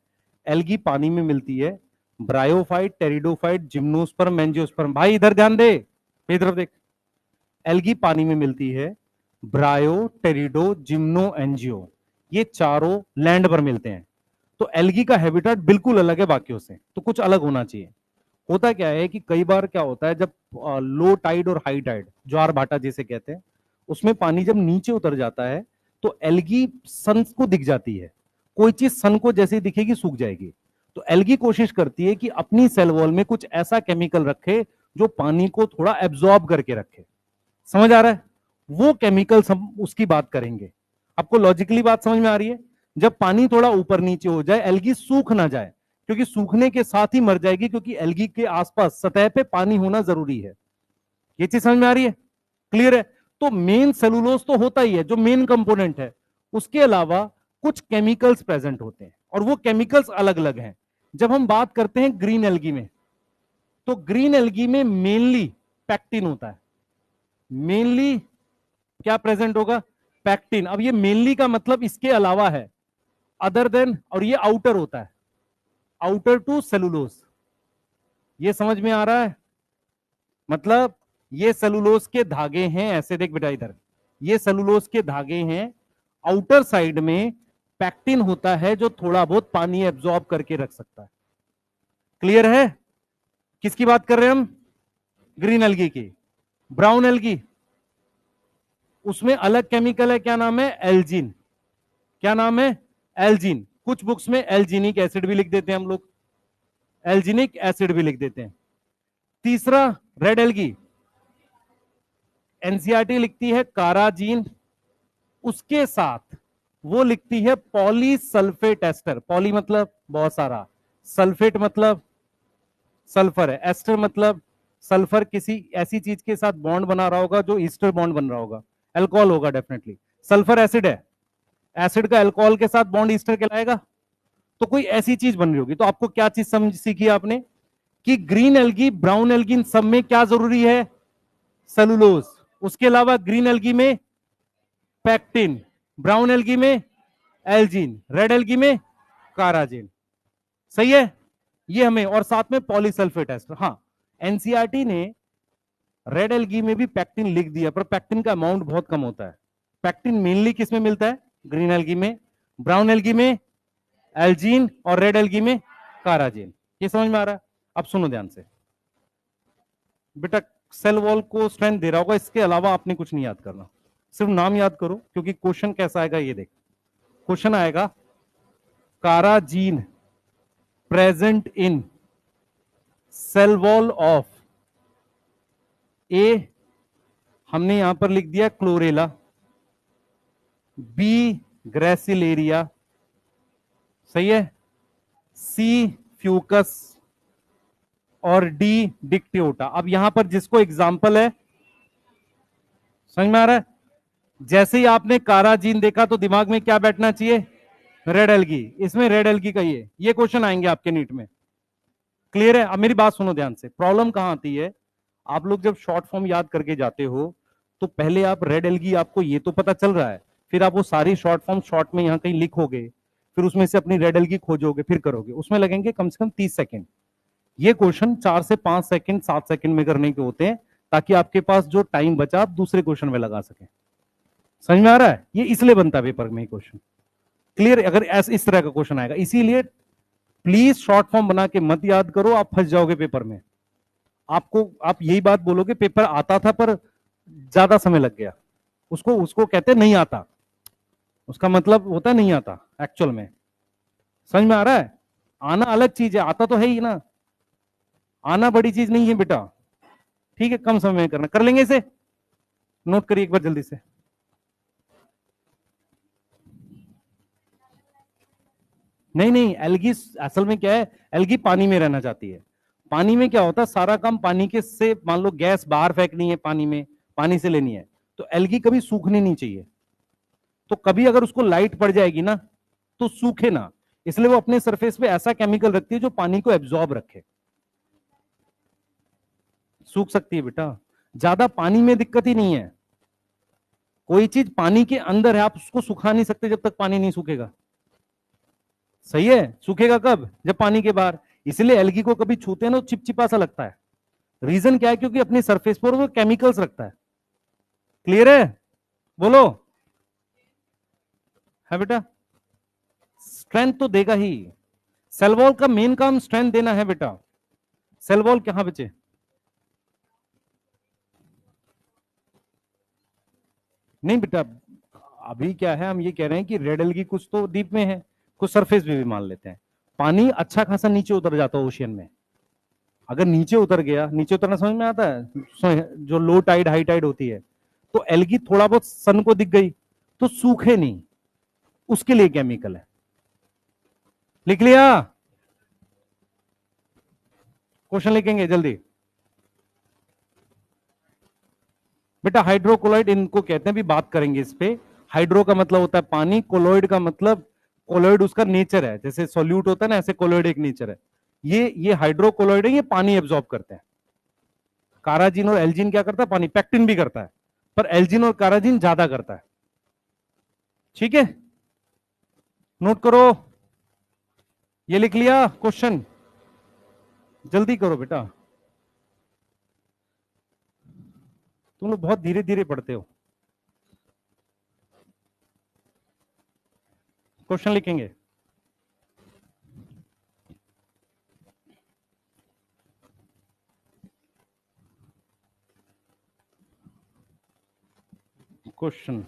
एल्गी पानी में मिलती है, ब्रायोफाइट, टेरिडोफाइट, जिम्नोस्पर्म, एंजियोस्पर्म। भाई इधर ध्यान दे, मेरी तरफ देख। एल्गी पानी में मिलती है, ब्रायो, टेरिडो, जिम्नो, एंजियो, ये चारों लैंड पर मिलते हैं। तो एल्गी का हैबिटेट बिल्कुल अलग है बाकियों से, तो कुछ अलग होना चाहिए। होता क्या है कि कई बार क्या होता है, जब लो टाइड और हाई टाइड, ज्वार भाटा जिसे कहते हैं, उसमें पानी जब नीचे उतर जाता है तो एल्गी सन को दिख जाती है। कोई चीज सन को जैसे ही दिखेगी सूख जाएगी। तो एल्गी कोशिश करती है कि अपनी सेल वॉल में कुछ ऐसा केमिकल रखे जो पानी को थोड़ा एब्जॉर्ब करके रखे। समझ आ रहा है? वो केमिकल्स हम उसकी बात करेंगे। आपको लॉजिकली बात समझ में आ रही है? जब पानी थोड़ा ऊपर नीचे हो जाए, एल्गी सूख ना जाए, क्योंकि सूखने के साथ ही मर जाएगी, क्योंकि एल्गी के आसपास सतह पे पानी होना जरूरी है। ये चीज समझ में आ रही है? क्लियर है? तो मेन सेलुलोज तो होता ही है जो मेन कंपोनेंट है, उसके अलावा कुछ केमिकल्स प्रेजेंट होते हैं, और वो केमिकल्स अलग अलग हैं। जब हम बात करते हैं ग्रीन एल्गी में, तो ग्रीन एल्गी में मेनली पैक्टिन होता है। मेनली क्या प्रेजेंट होगा? पैक्टिन। अब ये मेनली का मतलब इसके अलावा है, अदर देन, और ये आउटर होता है, आउटर टू सेलुलोज। ये समझ में आ रहा है? मतलब ये सेलुलोज के धागे हैं, ऐसे देख बेटा इधर, ये सेलुलोज के धागे हैं। आउटर साइड में पैक्टिन होता है जो थोड़ा बहुत पानी एब्जॉर्ब करके रख सकता है। क्लियर है? किसकी बात कर रहे हैं हम? ग्रीन एल्गी की। ब्राउन एल्गी, उसमें अलग केमिकल है, क्या नाम है? एल्जीन। क्या नाम है? एल्जीन। कुछ बुक्स में एल्जीनिक एसिड भी लिख देते हैं हम लोग, एल्जीनिक एसिड भी लिख देते हैं। तीसरा, रेड एल्गी, एनसीईआरटी लिखती है काराजीन, उसके साथ वो लिखती है पॉलीसल्फेट एस्टर। पॉली मतलब बहुत सारा, सल्फेट मतलब सल्फर है, एस्टर मतलब सल्फर किसी ऐसी चीज के साथ बॉन्ड बना रहा होगा जो ईस्टर बॉन्ड बन रहा होगा, अल्कोहल होगा डेफिनेटली। सल्फर एसिड है, एसिड का अल्कोहल के साथ बॉन्ड ईस्टर कहलाएगा, तो कोई ऐसी चीज बन रही होगी। तो आपको क्या चीज समझ सीखी आपने कि ग्रीन एल्गी, ब्राउन एल्गी, इन सब में क्या जरूरी है? सेलुलोज। उसके अलावा ग्रीन एल्गी में पैक्टिन, ब्राउन एल्गी में एल्जीन, रेड एल्गी में काराजीन। सही है? ये हमें, और साथ में पॉलीसल्फेट एस्टर। हाँ, एनसीईआरटी ने रेड एल्गी में भी पैक्टिन लिख दिया, पर पैक्टिन का अमाउंट बहुत कम होता है। पैक्टिन मेनली किस में मिलता है? ग्रीन एल्गी में, ब्राउन एल्गी में एल्जीन, और रेड एल्गी में काराजीन। ये समझ में आ रहा है? अब सुनो ध्यान से बेटा, सेल वॉल को स्ट्रेंथ दे रहा होगा, इसके अलावा आपने कुछ नहीं याद करना, सिर्फ नाम याद करो, क्योंकि क्वेश्चन कैसा आएगा ये देख। क्वेश्चन आएगा carrageen present in cell wall of a, हमने यहां पर लिख दिया क्लोरेला, बी ग्रेसिलेरिया, सही है, सी फ्यूकस, और डी डिक्टियोटा। अब यहां पर जिसको एग्जाम्पल है, समझ में आ रहा है? जैसे ही आपने काराजीन देखा तो दिमाग में क्या बैठना चाहिए? Red algae. इसमें रेड एल्गी का ये क्वेश्चन आएंगे आपके नीट में। क्लियर है? अब मेरी बात सुनो ध्यान से, प्रॉब्लम कहां आती है, आप लोग जब शॉर्ट फॉर्म याद करके जाते हो तो पहले आप रेड एल्गी, आपको ये तो पता चल रहा है, फिर आप वो सारी शॉर्ट फॉर्म शॉर्ट में यहां कहीं लिखोगे, फिर उसमें से अपनी रेड एल्गी खोजोगे, फिर करोगे, उसमें लगेंगे कम से कम 30 सेकेंड। ये क्वेश्चन 4 से 5 सेकंड 7 सेकंड में करने के होते हैं, ताकि आपके पास जो टाइम बचा आप दूसरे क्वेश्चन में लगा सकें। समझ में आ रहा है? ये इसलिए बनता है पेपर में क्वेश्चन। क्लियर? अगर इस तरह का क्वेश्चन आएगा, इसीलिए प्लीज शॉर्ट फॉर्म बना के मत याद करो, आप फंस जाओगे पेपर में। आप यही बात बोलोगे पेपर आता था पर ज्यादा समय लग गया। उसको उसको कहते नहीं आता, उसका मतलब होता है नहीं आता एक्चुअल में। समझ में आ रहा है? आना अलग चीज है, आता तो है ही ना। आना बड़ी चीज नहीं है बेटा। ठीक है, कम समय में करना, कर लेंगे इसे। नोट करिए एक बार जल्दी से। नहीं नहीं, एल्गी असल में क्या है, एल्गी पानी में रहना चाहती है। पानी में क्या होता है, सारा काम पानी के से, मान लो गैस बाहर फेंकनी है पानी में, पानी से लेनी है, तो एल्गी कभी सूखनी नहीं चाहिए। तो कभी अगर उसको लाइट पड़ जाएगी ना, तो सूखे ना। इसलिए वो अपने सरफेस पे ऐसा केमिकल रखती है जो पानी को एब्जॉर्ब रखे। सूख सकती है बेटा, ज्यादा पानी में दिक्कत ही नहीं है। कोई चीज पानी के अंदर है, आप उसको सुखा नहीं सकते जब तक पानी नहीं सूखेगा। सही है, सूखेगा कब, जब पानी के बाहर। इसलिए एल्गी को कभी छूते हैं ना, चिपचिपा सा लगता है। रीजन क्या है, क्योंकि अपनी सरफेस पर वो केमिकल्स रखता है। क्लियर है? बोलो। है बेटा, स्ट्रेंथ तो देगा ही। सेल वॉल का मेन काम स्ट्रेंथ देना है बेटा। सेल वॉल कहां बचे? नहीं बेटा, अभी क्या है, हम ये कह रहे हैं कि रेड एल्गी कुछ तो डीप में है, कुछ सरफेस भी मान लेते हैं। पानी अच्छा खासा नीचे उतर जाता है ओशियन में। अगर नीचे उतर गया, नीचे उतरना समझ में आता है, जो लो टाइड हाई टाइड होती है, तो एल्गी थोड़ा बहुत सन को दिख गई तो सूखे नहीं, उसके लिए केमिकल है। लिख लिया? क्वेश्चन लिखेंगे जल्दी। बेटा हाइड्रोकोलॉइड इनको कहते हैं, भी बात करेंगे इस पे। हाइड्रो का मतलब होता है पानी, कोलॉइड का मतलब, कोलॉइड उसका नेचर है, जैसे सोल्यूट होता है ना, ऐसे कोलॉइड एक नेचर है। ये हाइड्रोकोलॉइड है, ये पानी एब्जॉर्ब करते हैं। काराजिन और एल्जिन क्या करता है, पानी, पेक्टिन भी करता है, पर एल्जिन और काराजिन ज्यादा करता है। ठीक है, नोट करो। ये लिख लिया क्वेश्चन? जल्दी करो बेटा, तुम लोग बहुत धीरे धीरे पढ़ते हो। क्वेश्चन लिखेंगे। क्वेश्चन,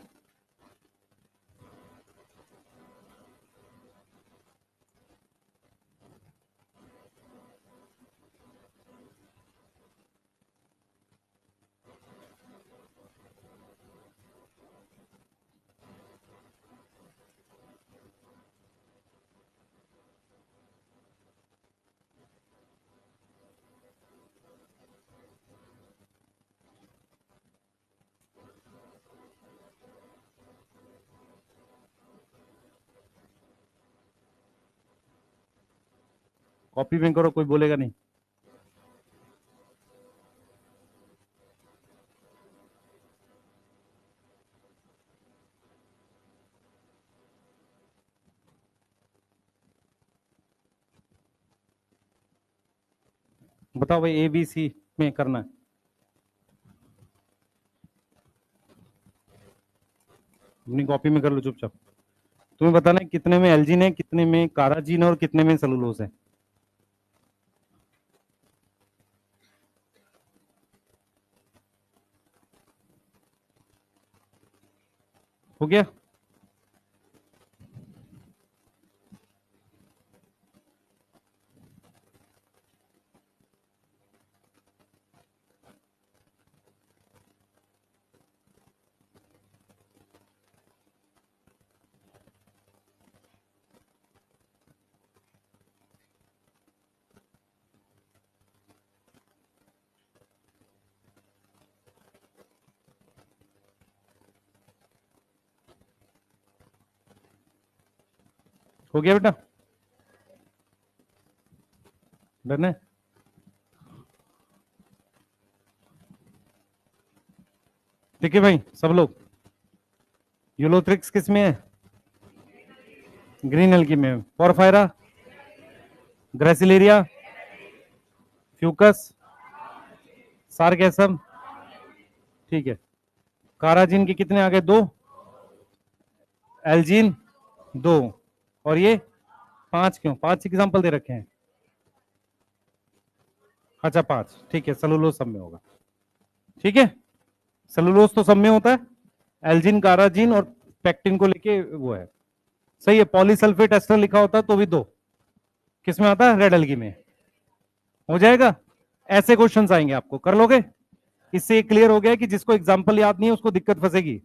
कॉपी में करो, कोई बोलेगा नहीं। बताओ भाई, ए बी सी में करना है। अपनी कॉपी में कर लो चुपचाप। तुम्हें बताना है कितने में एल्जिन है, कितने में काराजीन है, और कितने में सेलुलोज है। हो गया? हो गया बेटा? डन है? ठीक है भाई सब लोग। यूलोथ्रिक्स किस में है? ग्रीन एल्गी में। Porphyra, gracilaria, fucus, sargassum. ठीक है, काराजिन के कितने आ गए, दो। एल्जीन दो, और ये 5 क्यों, 5 एग्जाम्पल दे रखे हैं? अच्छा 5, ठीक है, सेलुलोज सब में होगा, ठीक है, सेलुलोज तो सब में होता है, एल्जिन, काराजिन और पेक्टिन को लेके वो है, सही है। पॉलीसल्फेट एस्टर लिखा होता तो भी 2, किस में आता है? रेड एल्गी में। हो जाएगा, ऐसे क्वेश्चंस आएंगे आपको, कर लोगे? इससे क्लियर हो गया कि जिसको एग्जाम्पल याद नहीं है उसको दिक्कत फंसेगी,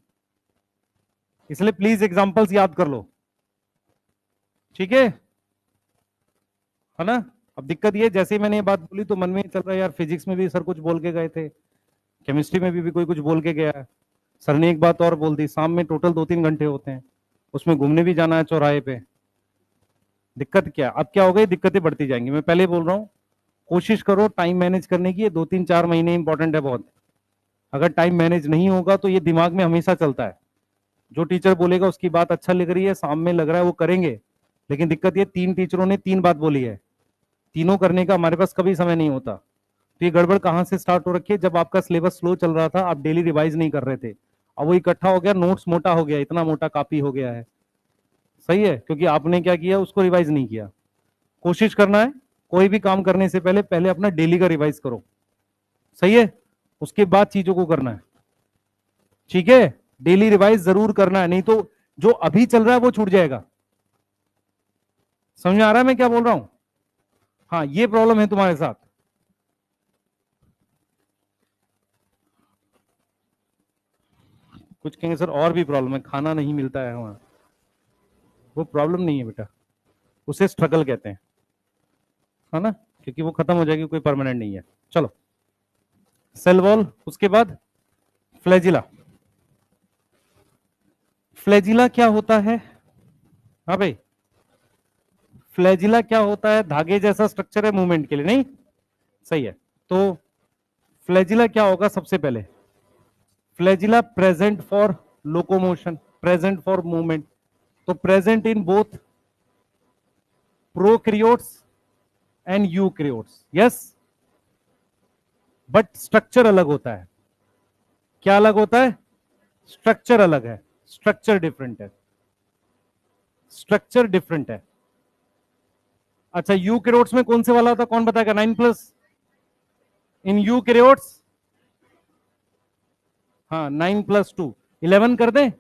इसलिए प्लीज एग्जाम्पल्स याद कर लो, ठीक है ना? अब दिक्कत ये, जैसे ही मैंने ये बात बोली तो मन में चल रहा है यार, फिजिक्स में भी सर कुछ बोल के गए थे, केमिस्ट्री में भी कोई कुछ बोल के गया है, सर ने एक बात और बोल दी, शाम में टोटल 2-3 घंटे होते हैं, उसमें घूमने भी जाना है चौराहे पे, दिक्कत क्या? अब क्या हो गई, दिक्कतें बढ़ती जाएंगी। मैं पहले बोल रहा हूँ, कोशिश करो टाइम मैनेज करने की, ये 2-3-4 महीने इंपॉर्टेंट है बहुत। अगर टाइम मैनेज नहीं होगा तो ये दिमाग में हमेशा चलता है, जो टीचर बोलेगा उसकी बात अच्छा लग रही है, सामने लग रहा है वो करेंगे, लेकिन दिक्कत ये 3 टीचरों ने 3 बात बोली है, तीनों करने का हमारे पास कभी समय नहीं होता। तो ये गड़बड़ कहां से स्टार्ट हो रखी है? जब आपका सिलेबस स्लो चल रहा था, आप डेली रिवाइज नहीं कर रहे थे, अब वो इकट्ठा हो गया, नोट्स मोटा हो गया, इतना मोटा कॉपी हो गया है, सही है, क्योंकि आपने क्या किया, उसको रिवाइज नहीं किया। कोशिश करना है कोई भी काम करने से पहले पहले अपना डेली का रिवाइज करो, सही है, उसके बाद चीजों को करना है, ठीक है, डेली रिवाइज जरूर करना है, नहीं तो जो अभी चल रहा है वो छूट जाएगा। समझ में आ रहा है मैं क्या बोल रहा हूं? हाँ, ये प्रॉब्लम है तुम्हारे साथ। कुछ कहेंगे सर और भी प्रॉब्लम है, खाना नहीं मिलता है वहां, वो प्रॉब्लम नहीं है बेटा, उसे स्ट्रगल कहते हैं, है ना, क्योंकि वो खत्म हो जाएगी, कोई परमानेंट नहीं है। चलो, सेल वॉल, उसके बाद फ्लैजिला। फ्लैजिला क्या होता है? हाँ भाई, फ्लैजिला क्या होता है? धागे जैसा स्ट्रक्चर है मूवमेंट के लिए, नहीं? सही है, तो फ्लैजिला क्या होगा? सबसे पहले flagella present for locomotion, present for movement, तो present in both prokaryotes and eukaryotes, yes, but structure अलग होता है। क्या अलग होता है? स्ट्रक्चर अलग है, स्ट्रक्चर डिफरेंट है, स्ट्रक्चर डिफरेंट है। अच्छा, यूकैरियोट्स में कौन से वाला होता है, कौन बताएगा? 9+? इन यूकैरियोट्स, हाँ 9+2, 11 कर दें,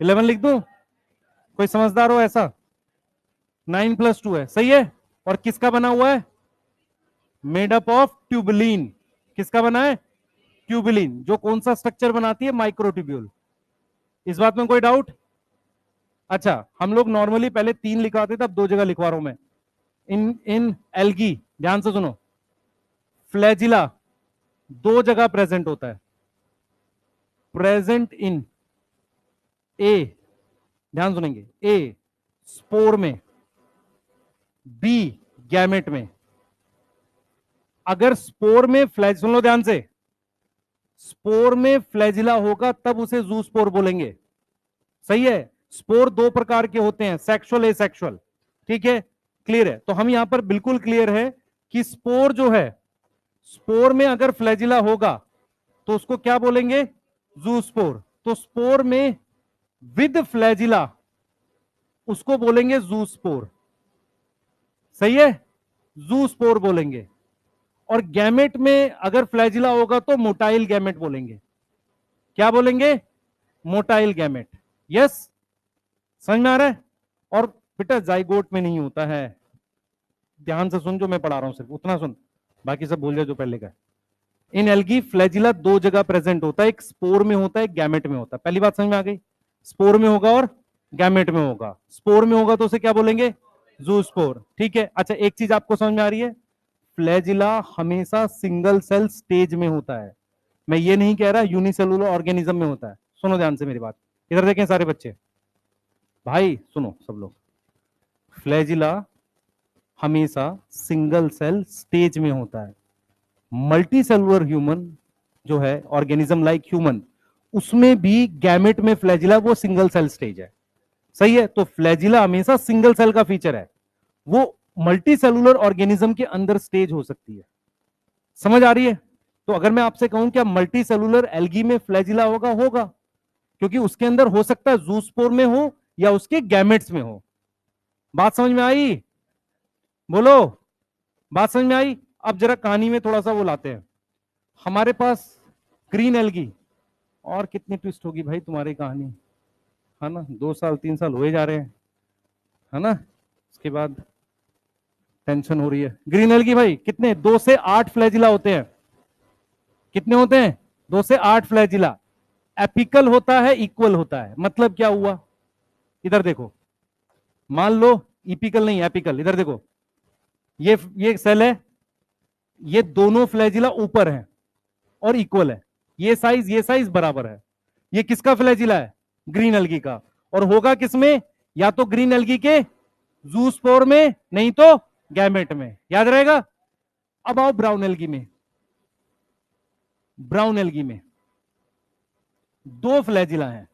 11 लिख दूं, कोई समझदार हो ऐसा? 9+2 है, सही है, और किसका बना हुआ है? मेड अप ऑफ ट्यूबुलिन, किसका बना है? ट्यूबुलिन, जो कौन सा स्ट्रक्चर बनाती है? माइक्रोट्यूब्यूल। इस बात में कोई डाउट? अच्छा, हम लोग नॉर्मली पहले 3 लिखवाते थे, अब 2 जगह लिखवा रहा हूं मैं। इन इन एल्गी, ध्यान से सुनो, फ्लैजिला 2 जगह प्रेजेंट होता है, प्रेजेंट इन ए, ध्यान सुनेंगे, ए स्पोर में, बी गैमेट में। अगर स्पोर में फ्लैज, सुन लो ध्यान से, स्पोर में फ्लैजिला होगा तब उसे जू स्पोर बोलेंगे, सही है। स्पोर 2 प्रकार के होते हैं, सेक्सुअल, एसेक्सुअल, ठीक है, क्लियर है। तो हम यहां पर बिल्कुल क्लियर है कि स्पोर जो है, स्पोर में अगर फ्लैजिला होगा तो उसको क्या बोलेंगे? जू स्पोर। तो स्पोर में विद फ्लैजिला उसको बोलेंगे जू स्पोर, सही है, जू स्पोर बोलेंगे। और गैमेट में अगर फ्लैजिला होगा तो मोटाइल गैमेट बोलेंगे। क्या बोलेंगे? मोटाइल गैमेट, यस, समझ में आ रहा है? और बेटा जाइगोट में नहीं होता है, ध्यान से सुन, जो मैं पढ़ा रहा हूं सिर्फ उतना सुन, बाकी सब भूल जाए जो पहले का। इन एल्गी फ्लैजिला 2 जगह प्रेजेंट होता है, एक स्पोर में होता है, एक गैमेट में होता है। पहली बात समझ में आ गई? स्पोर में होगा और गैमेट में होगा। स्पोर में होगा तो उसे क्या बोलेंगे? जूस्पोर, ठीक है। अच्छा, एक चीज आपको समझ में आ रही है, फ्लैजिला हमेशा सिंगल सेल स्टेज में होता है, मैं ये नहीं कह रहा यूनिसेलुलर ऑर्गेनिज्म में होता है। सुनो ध्यान से मेरी बात, इधर देखें सारे बच्चे, भाई सुनो सब लोग, फ्लैजिला हमेशा सिंगल सेल स्टेज में होता है। मल्टी सेलुलर ह्यूमन जो है, ऑर्गेनिज्म लाइक ह्यूमन, उसमें भी गैमेट में फ्लैजिला वो सिंगल सेल स्टेज है, सही है। तो फ्लैजिला हमेशा सिंगल सेल का फीचर है, वो मल्टी सेलुलर ऑर्गेनिज्म के अंदर स्टेज हो सकती है। समझ आ रही है? तो अगर मैं आपसे कहूं क्या मल्टी सेलुलर एल्गी में फ्लैजिला होगा? होगा, क्योंकि उसके अंदर हो सकता है जूस्पोर में हो या उसके गैमेट्स में हो। बात समझ में आई? बोलो, बात समझ में आई? अब जरा कहानी में थोड़ा सा वो लाते हैं। हमारे पास ग्रीन एल्गी, और कितनी ट्विस्ट होगी भाई तुम्हारी कहानी, है ना? 2 साल 3 साल हुए जा रहे हैं, है ना? उसके बाद टेंशन हो रही है। ग्रीन एल्गी भाई कितने, 2 से 8 फ्लैजिला होते हैं। कितने होते हैं? 2 से 8 फ्लैजिला। एपिकल होता है, इक्वल होता है। मतलब क्या हुआ, इधर देखो, मान लो इपिकल नहीं एपिकल, इधर देखो, ये सेल है, ये दोनों फ्लैजिला ऊपर है और इक्वल है, ये साइज बराबर है। ये किसका फ्लैजिला है? ग्रीन एल्गी का। और होगा किसमें? या तो ग्रीन एल्गी के जूस्पोर में, नहीं तो गैमेट में। याद रहेगा? अब आओ ब्राउन एल्गी में। ब्राउन एल्गी में 2 फ्लैजिला हैं,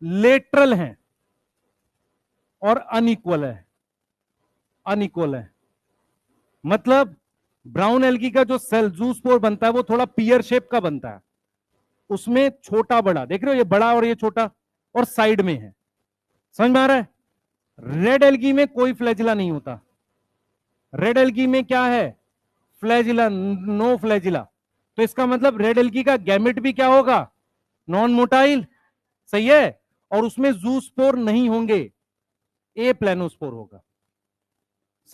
लेटरल हैं और अनइक्वल है। अनइक्वल है मतलब ब्राउन एल्गी का जो सेल जूस्पोर बनता है वो थोड़ा पियर शेप का बनता है, उसमें छोटा बड़ा देख रहे हो, ये बड़ा और ये छोटा, और साइड में है। समझ में आ रहा है? रेड एल्गी में कोई फ्लैजिला नहीं होता। रेड एल्गी में क्या है? Flagella, no flagella. तो इसका मतलब रेड एल्गी का गैमेट भी क्या होगा? Non motile. सही है। और उसमें जूस्पोर नहीं होंगे, ए प्लेनोस्पोर होगा।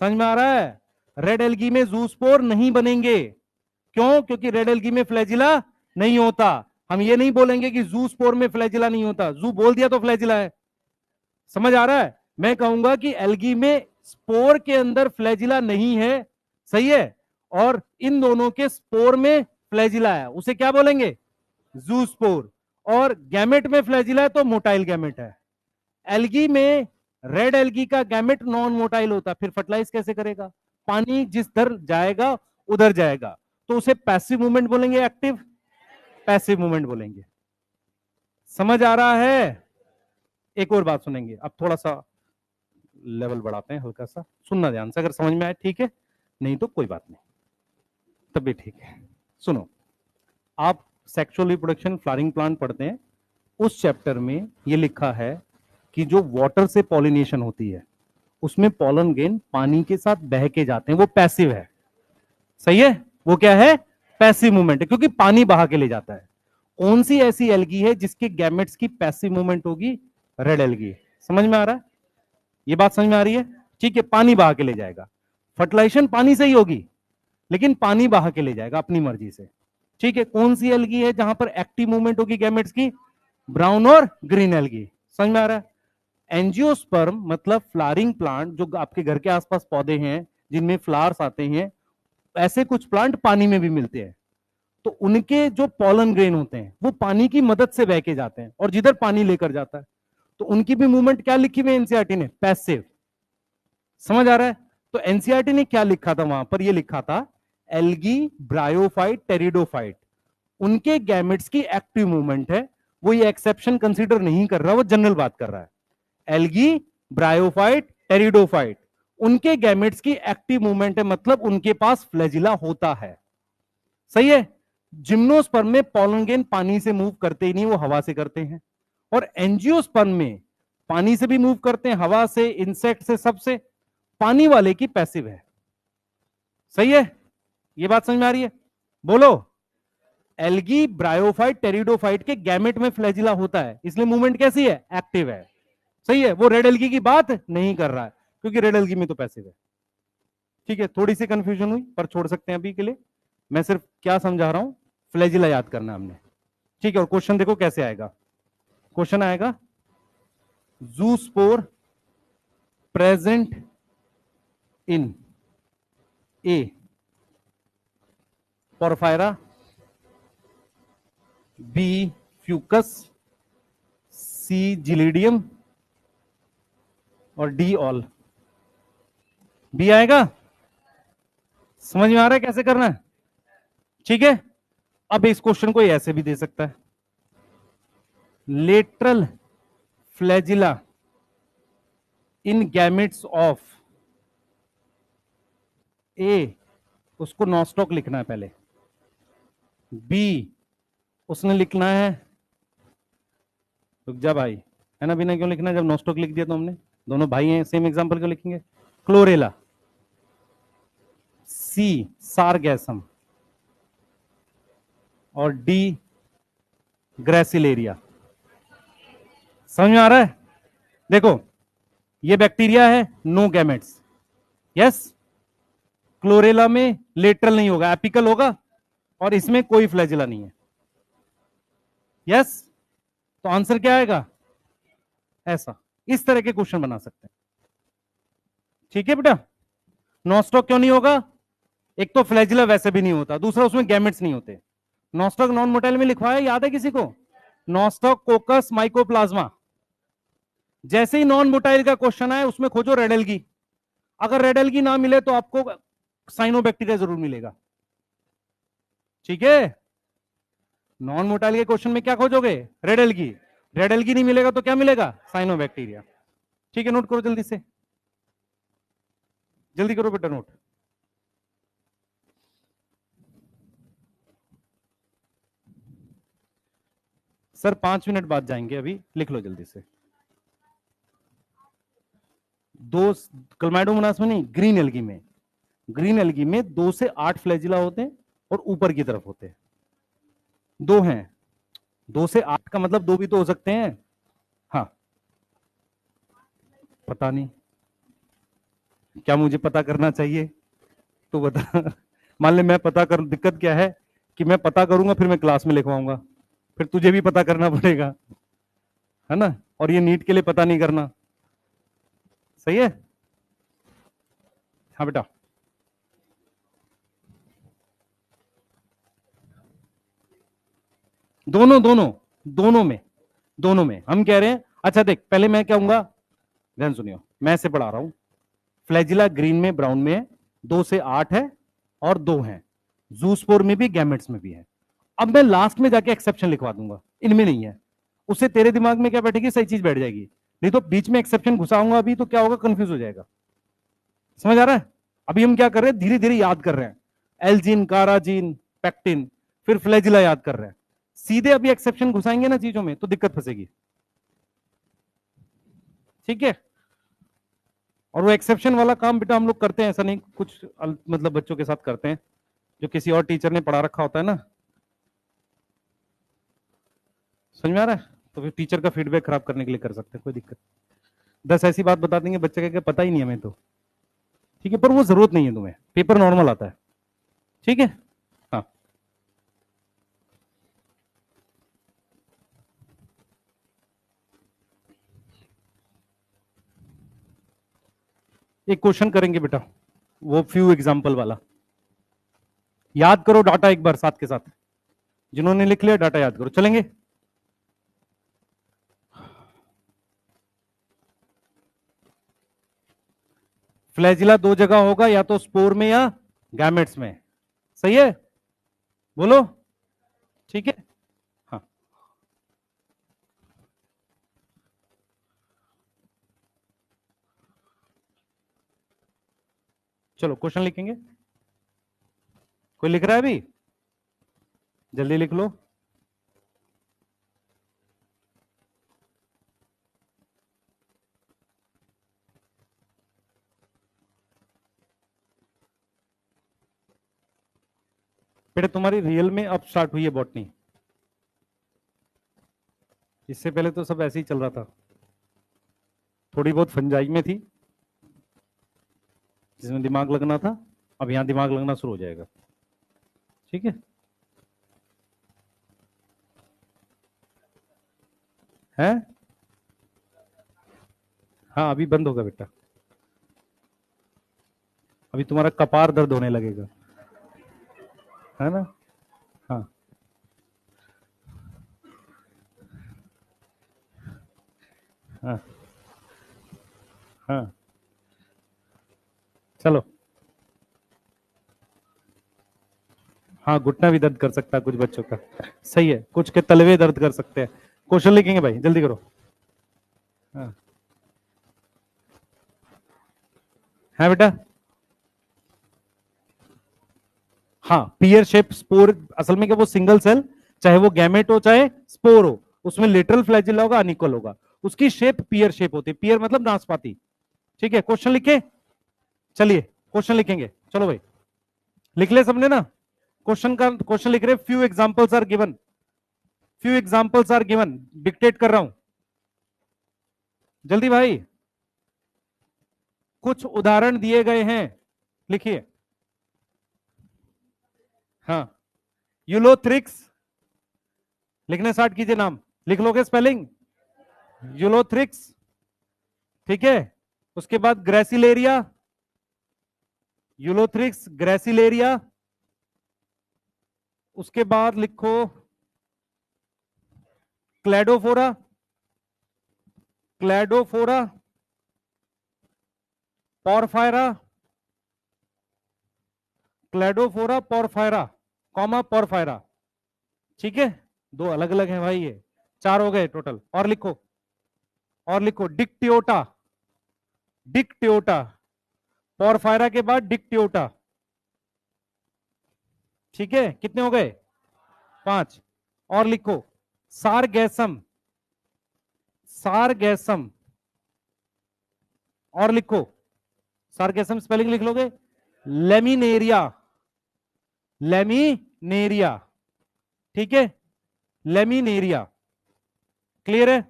समझ में आ रहा है? रेड एल्गी में जूस्पोर नहीं बनेंगे। क्यों? क्योंकि रेड एल्गी में फ्लैजिला नहीं होता। हम ये नहीं बोलेंगे कि जू स्पोर में फ्लैजिला नहीं होता, जू बोल दिया तो फ्लैजिला है। समझ आ रहा है? मैं कहूंगा कि एल्गी में स्पोर के अंदर फ्लैजिला नहीं है, सही है, और इन दोनों के स्पोर में फ्लैजिला है, उसे क्या बोलेंगे? जू स्पोर। और गैमेट में फ्लैजिला है तो मोटाइल गैमेट है। एल्गी में रेड एल्गी का गैमेट नॉन मोटाइल होता, फिर फर्टिलाइज कैसे करेगा? पानी जिस दर जाएगा उधर जाएगा, तो उसे पैसिव मूवमेंट बोलेंगे, एक्टिव पैसिव मूवमेंट बोलेंगे। समझ आ रहा है? एक और बात सुनेंगे, अब थोड़ा सा लेवल बढ़ाते हैं, हल्का सा सुनना ध्यान से, अगर समझ में आए ठीक है, नहीं तो कोई बात नहीं, तब भी ठीक है। सुनो, आप सेक्सुअल रिप्रोडक्शन फ्लावरिंग प्लांट पढ़ते हैं, उस चैप्टर में ये लिखा है कि जो वाटर से पॉलिनेशन होती है उसमें पॉलन ग्रेन पानी के साथ बह के जाते हैं, वो पैसिव है। सही है? वो क्या है? पैसिव मूवमेंट है, क्योंकि पानी बहा के ले जाता है। कौन सी ऐसी एल्गी है जिसके गैमेट्स की पैसिव मूवमेंट होगी? Red algae. समझ में आ रहा है? ये बात समझ में आ रही है? ठीक है, पानी बहा के ले जाएगा, फर्टिलाइजेशन पानी से ही होगी, लेकिन पानी बहा के ले जाएगा अपनी मर्जी से। ठीक है, कौन सी एल्गी है जहां पर एक्टिव मूवमेंट होगी गैमेट्स की? ब्राउन और ग्रीन एल्गी। समझ में आ रहा है? एंजियोस्पर्म मतलब फ्लावरिंग प्लांट, जो आपके घर के आसपास पौधे हैं जिनमें फ्लावर्स आते हैं, ऐसे कुछ प्लांट पानी में भी मिलते हैं। तो उनके जो पॉलन ग्रेन होते हैं वो पानी की मदद से बह के जाते हैं और जिधर पानी लेकर जाता है, तो उनकी भी मूवमेंट क्या लिखी हुई है एनसीईआरटी ने? पैसिव। समझ आ रहा है? तो एनसीईआरटी ने क्या लिखा था वहां पर? ये लिखा था एल्गी, ब्रायोफाइट, टेरिडोफाइट, उनके गैमेट्स की एक्टिव मूवमेंट है। वो ये एक्सेप्शन कंसीडर नहीं कर रहा, वो जनरल बात कर रहा है। एल्गी, ब्रायोफाइट, टेरिडोफाइट, उनके गैमेट्स की एक्टिव मूवमेंट है, मतलब उनके पास फ्लैजिला होता है। सही है? जिम्नोस्पर्म में पॉलन ग्रेन पानी से मूव करते ही नहीं, वो हवा से करते हैं। और एंजियोस्पर्म में पानी से भी मूव करते हैं, हवा से, इंसेक्ट से, सबसे। पानी वाले की पैसिव है। सही है? ये बात समझ में आ रही है? बोलो। एल्गी, ब्रायोफाइट, टेरिडोफाइट के गैमेट में फ्लैजिला होता है, इसलिए मूवमेंट कैसी है? एक्टिव है। सही है? वो रेड एल्गी की बात नहीं कर रहा है, क्योंकि रेड एल्गी में तो पैसिव है। ठीक है, थोड़ी सी कंफ्यूजन हुई पर छोड़ सकते हैं अभी के लिए। मैं सिर्फ क्या समझा रहा हूं, फ्लैजिला याद करना हमने। ठीक है, और क्वेश्चन देखो कैसे आएगा। क्वेश्चन आएगा, zoospore present in A porphyra, B fucus, C gelidium और डी ऑल। बी आएगा? समझ में आ रहा है कैसे करना है? ठीक है, अब इस क्वेश्चन को ऐसे भी दे सकता है, lateral flagella in gametes of A, उसको नॉस्टॉक लिखना है पहले। बी उसने लिखना है, रुक जा भाई, है ना, बिना क्यों लिखना है जब नॉस्टॉक लिख दिया तो हमने। दोनों भाई हैं, सेम एग्जांपल क्यों लिखेंगे? क्लोरेला, सी सारगैसम, और डी ग्रेसिलेरिया। समझ में आ रहा है? देखो, ये बैक्टीरिया है, नो गैमेट्स, यस। क्लोरेला में लेटरल नहीं होगा, एपिकल होगा, और इसमें कोई फ्लैजिला नहीं है, यस। तो आंसर क्या आएगा? ऐसा, इस तरह के क्वेश्चन बना सकते हैं। ठीक है बेटा? नॉस्टॉक क्यों नहीं होगा? एक तो फ्लैजिला वैसे भी नहीं होता, दूसरा उसमें गैमेट्स नहीं होते। नॉस्टॉक नॉन मोटाइल में लिखवाया, याद है किसी को? Nostoc कोकस mycoplasma. जैसे ही नॉन मोटाइल का क्वेश्चन आए उसमें खोजो रेडल्गी। अगर रेडल्गी ना मिले तो आपको साइनोबैक्टीरिया जरूर मिलेगा। ठीक है? नॉन मोटाइल के क्वेश्चन में क्या खोजोगे? रेडल्गी। रेडल्गी नहीं मिलेगा तो क्या मिलेगा? साइनोबैक्टीरिया। ठीक है, नोट करो जल्दी से, जल्दी करो बेटा नोट। सर 5 मिनट बाद जाएंगे, अभी लिख लो जल्दी से। दो, क्लमाइडोमोनास में नहीं, ग्रीन एल्गी में। ग्रीन एल्गी में 2 से 8 फ्लैजिला होते हैं और ऊपर की तरफ होते हैं। 2 हैं, 2 से 8 का मतलब 2 भी तो हो सकते हैं। हाँ, पता नहीं, क्या मुझे पता करना चाहिए? तो बता। मान ले मैं पता कर, दिक्कत क्या है कि मैं पता करूंगा फिर मैं क्लास में लिखवाऊंगा, फिर तुझे भी पता करना पड़ेगा, है ना? और ये नीट के लिए पता नहीं करना, सही है? हाँ बेटा, दोनों दोनों दोनों में हम कह रहे हैं। अच्छा देख, पहले मैं क्या कहूंगा, ध्यान सुनियो, मैं से पढ़ा रहा हूं। फ्लैजिला ग्रीन में, ब्राउन में 2 से 8 है और 2 है। जूस्पोर में भी, गैमेट्स में भी है। अब मैं लास्ट में जाके एक्सेप्शन लिखवा दूंगा, इनमें नहीं है। उससे तेरे दिमाग में क्या बैठेगी? सही चीज बैठ जाएगी। नहीं तो बीच में एक्सेप्शन घुसाऊंगा अभी तो क्या होगा? कंफ्यूज हो जाएगा। समझ आ रहा है? अभी हम क्या कर रहे हैं? धीरे धीरे याद कर रहे हैं। एल्जीन, काराजीन, पैक्टिन, फिर फ्लैजिला याद कर रहे हैं। सीधे अभी एक्सेप्शन घुसाएंगे ना चीजों में तो दिक्कत फंसेगी। ठीक है? और वो एक्सेप्शन वाला काम बेटा हम लोग करते हैं, ऐसा नहीं, कुछ मतलब बच्चों के साथ करते हैं जो किसी और टीचर ने पढ़ा रखा होता है ना। समझ में आ रहा है? तो फिर टीचर का फीडबैक खराब करने के लिए कर सकते हैं, कोई दिक्कत। 10 ऐसी बात बता देंगे बच्चे का पता ही नहीं हमें तो, ठीक है, पर वो जरूरत नहीं है, तुम्हें पेपर नॉर्मल आता है। ठीक है? हाँ, एक क्वेश्चन करेंगे बेटा, वो फ्यू एग्जाम्पल वाला। याद करो डाटा एक बार साथ के साथ, जिन्होंने लिख लिया डाटा याद करो, चलेंगे? फ्लैजिला 2 जगह होगा, या तो स्पोर में या गैमेट्स में। सही है? बोलो। ठीक है? हाँ, चलो क्वेश्चन लिखेंगे। कोई लिख रहा है अभी? जल्दी लिख लो। बेटा तुम्हारी रियल में अब स्टार्ट हुई है बॉटनी, इससे पहले तो सब ऐसे ही चल रहा था। थोड़ी बहुत फंजाई में थी जिसमें दिमाग लगना था, अब यहां दिमाग लगना शुरू हो जाएगा। ठीक है? हैं? हाँ, अभी बंद होगा बेटा, अभी तुम्हारा कपार दर्द होने लगेगा, है ना? हाँ हाँ हाँ, चलो। हाँ, घुटना भी दर्द कर सकता है कुछ बच्चों का, सही है, कुछ के तलवे दर्द कर सकते हैं। क्वेश्चन लिखेंगे भाई, जल्दी करो। हाँ, है बेटा? हाँ, पियर शेप स्पोर, असल में क्या वो सिंगल सेल, चाहे वो गैमेट हो चाहे स्पोर हो, उसमें लेटरल फ्लैजिला होगा, अनिकल होगा। उसकी शेप पियर शेप होती है, पियर मतलब नाशपाती। ठीक है, क्वेश्चन लिखे, चलिए क्वेश्चन लिखेंगे, चलो भाई लिख ले सबने ना, क्वेश्चन लिख रहे, few examples are given, few examples are given, dictate कर रहा हूं जल्दी भाई, कुछ उदाहरण दिए गए हैं, लिखिए। हाँ, यूलोथ्रिक्स, लिखने स्टार्ट कीजिए, नाम लिख लोगे स्पेलिंग, यूलोथ्रिक्स, ठीक है। उसके बाद ग्रेसिलेरिया, यूलोथ्रिक्स ग्रेसिलेरिया, उसके बाद लिखो Cladophora, Cladophora, porphyra, Cladophora porphyra, comma porphyra, ठीक है, दो अलग अलग हैं भाई, ये चार हो गए टोटल। और लिखो, और लिखो डिक्टियोटा, डिक्टियोटा, पॉरफायरा के बाद डिक्टियोटा, ठीक है, कितने हो गए, 5। और लिखो सारगैसम, सारगैसम, और लिखो सारगैसम स्पेलिंग लिख लोगे, लेमिनेरिया, लेमिनेरिया, ठीक है, लेमिनेरिया, क्लियर है।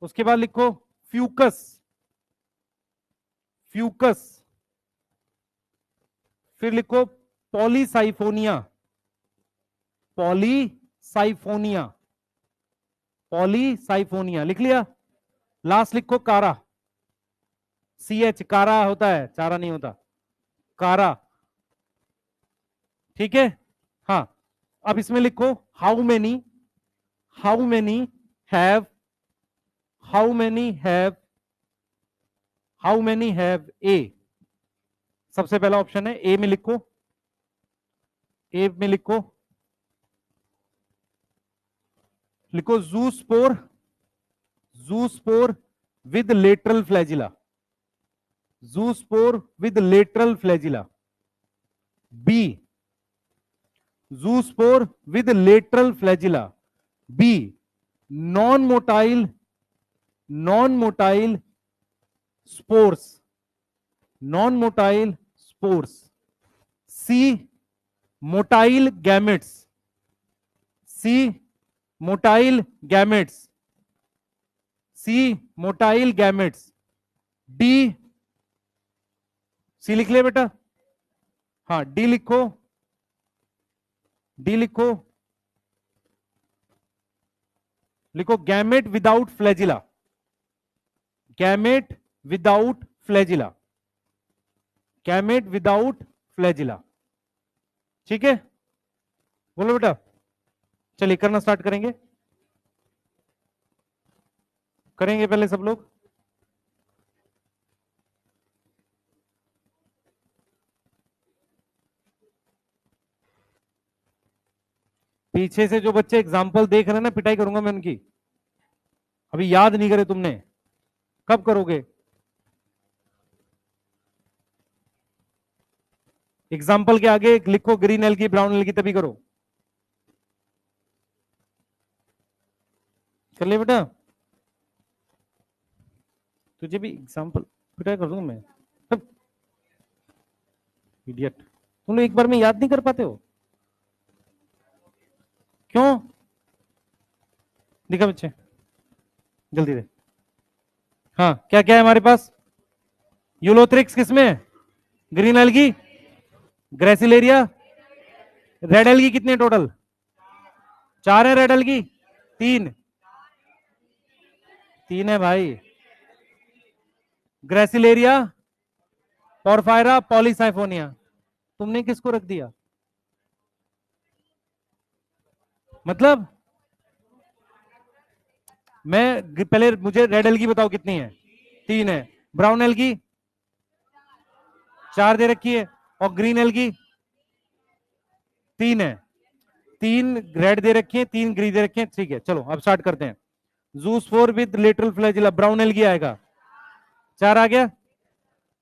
उसके बाद लिखो फ्यूकस, फ्यूकस, फिर लिखो पॉलीसाइफोनिया, पॉलीसाइफोनिया, पॉलीसाइफोनिया लिख लिया। लास्ट लिखो कारा, CH, कारा होता है, चारा नहीं होता, कारा, ठीक है। हाँ, अब इसमें लिखो how many, how many have, how many have, how many have a, सबसे पहला ऑप्शन है ए में लिखो, ए में लिखो, लिखो zoospore, zoospore with lateral flagella, zoospore with lateral flagella. B, zoospore with lateral flagella, B non motile, non motile spores, non motile spores. C motile gametes, C motile gametes, C motile gametes. D, C लिख ले बेटा, हाँ D लिखो, D लिखो, लिखो gamete without flagella, gamete without flagella, gamete without flagella, ठीक है, बोलो बेटा, चलिए करना स्टार्ट करेंगे, करेंगे पहले सब लोग। पीछे से जो बच्चे एग्जाम्पल देख रहे हैं ना, पिटाई करूंगा मैं उनकी, अभी याद नहीं करे तुमने, कब करोगे? एग्जाम्पल के आगे लिखो ग्रीन एल्गी ब्राउन एल्गी, तभी करो, कर ले बेटा, तुझे भी एग्जाम्पल पिटाई कर दूंगा मैं, इडियट, तुम लोग एक बार में याद नहीं कर पाते हो, क्यों? दिखा बच्चे, जल्दी दे। हाँ, क्या क्या है हमारे पास? यूलोथ्रिक्स किसमें है? Green algae, gracilaria, red algae कितने टोटल? 4 है, रेड एल्गी 3, 3 है भाई, ग्रेसिलेरिया, पॉरफायरा, पॉलीसाइफोनिया। तुमने किसको रख दिया? मतलब मैं पहले, मुझे रेड एल्गी बताओ कितनी है? 3 है, ब्राउन एल्गी 4 दे रखी है, और ग्रीन एल्गी 3 है, 3 रेड दे रखी है, 3 ग्रीन दे रखी है, ठीक है, चलो अब स्टार्ट करते हैं। Juice 4 with lateral flagella, brown algae आएगा, 4 आ गया।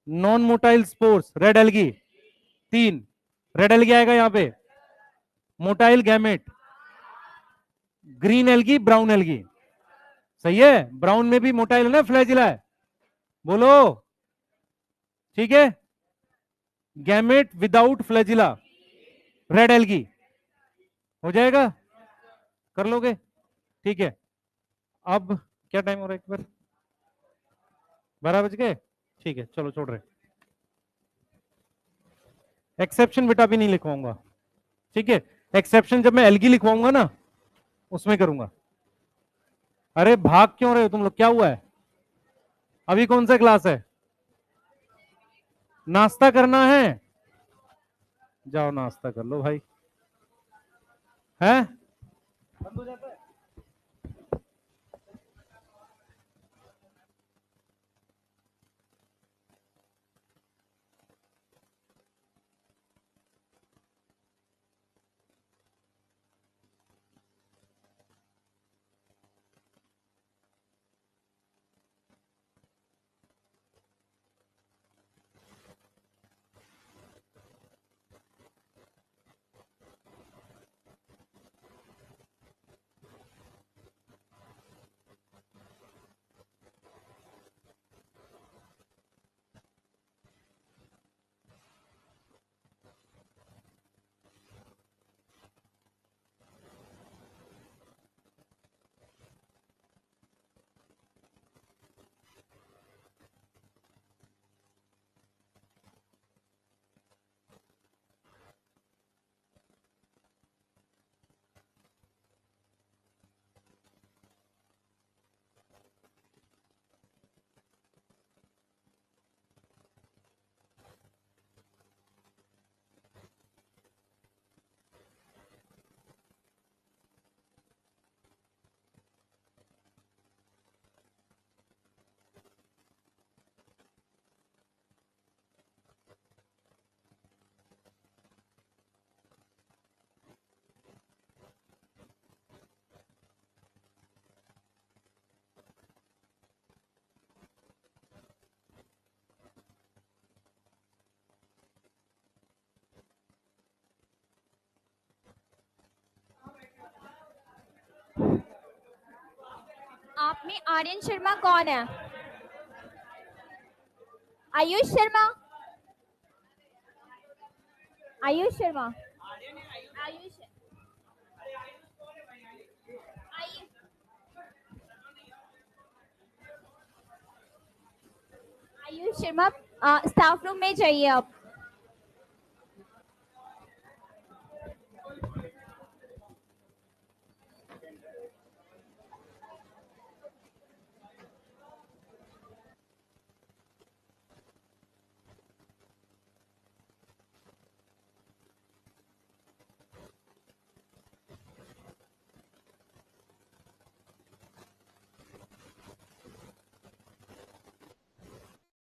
Non motile spores, red algae 3, red algae आएगा यहां पे, motile gamete, green algae, brown algae, सही है, ब्राउन में भी मोटाइल है ना, फ्लैजिला है, बोलो। ठीक है, gamete without flagella, red algae, हो जाएगा, कर लोगे? ठीक है, अब क्या टाइम हो रहा है एक बार, 12 बज गए, ठीक है चलो छोड़ रहे। एक्सेप्शन बेटा भी नहीं लिखवाऊंगा, ठीक है, एक्सेप्शन जब मैं एल्गी लिखवाऊंगा ना उसमें करूंगा। अरे भाग क्यों रहे हो तुम लोग, क्या हुआ है? अभी कौन सा क्लास है? नाश्ता करना है, जाओ नाश्ता कर लो भाई, है बंद हो जाता है। आप में आर्यन शर्मा कौन है? आयुष शर्मा, आयुष शर्मा, आयुष आयुष शर्मा स्टाफ रूम में जाइए आप।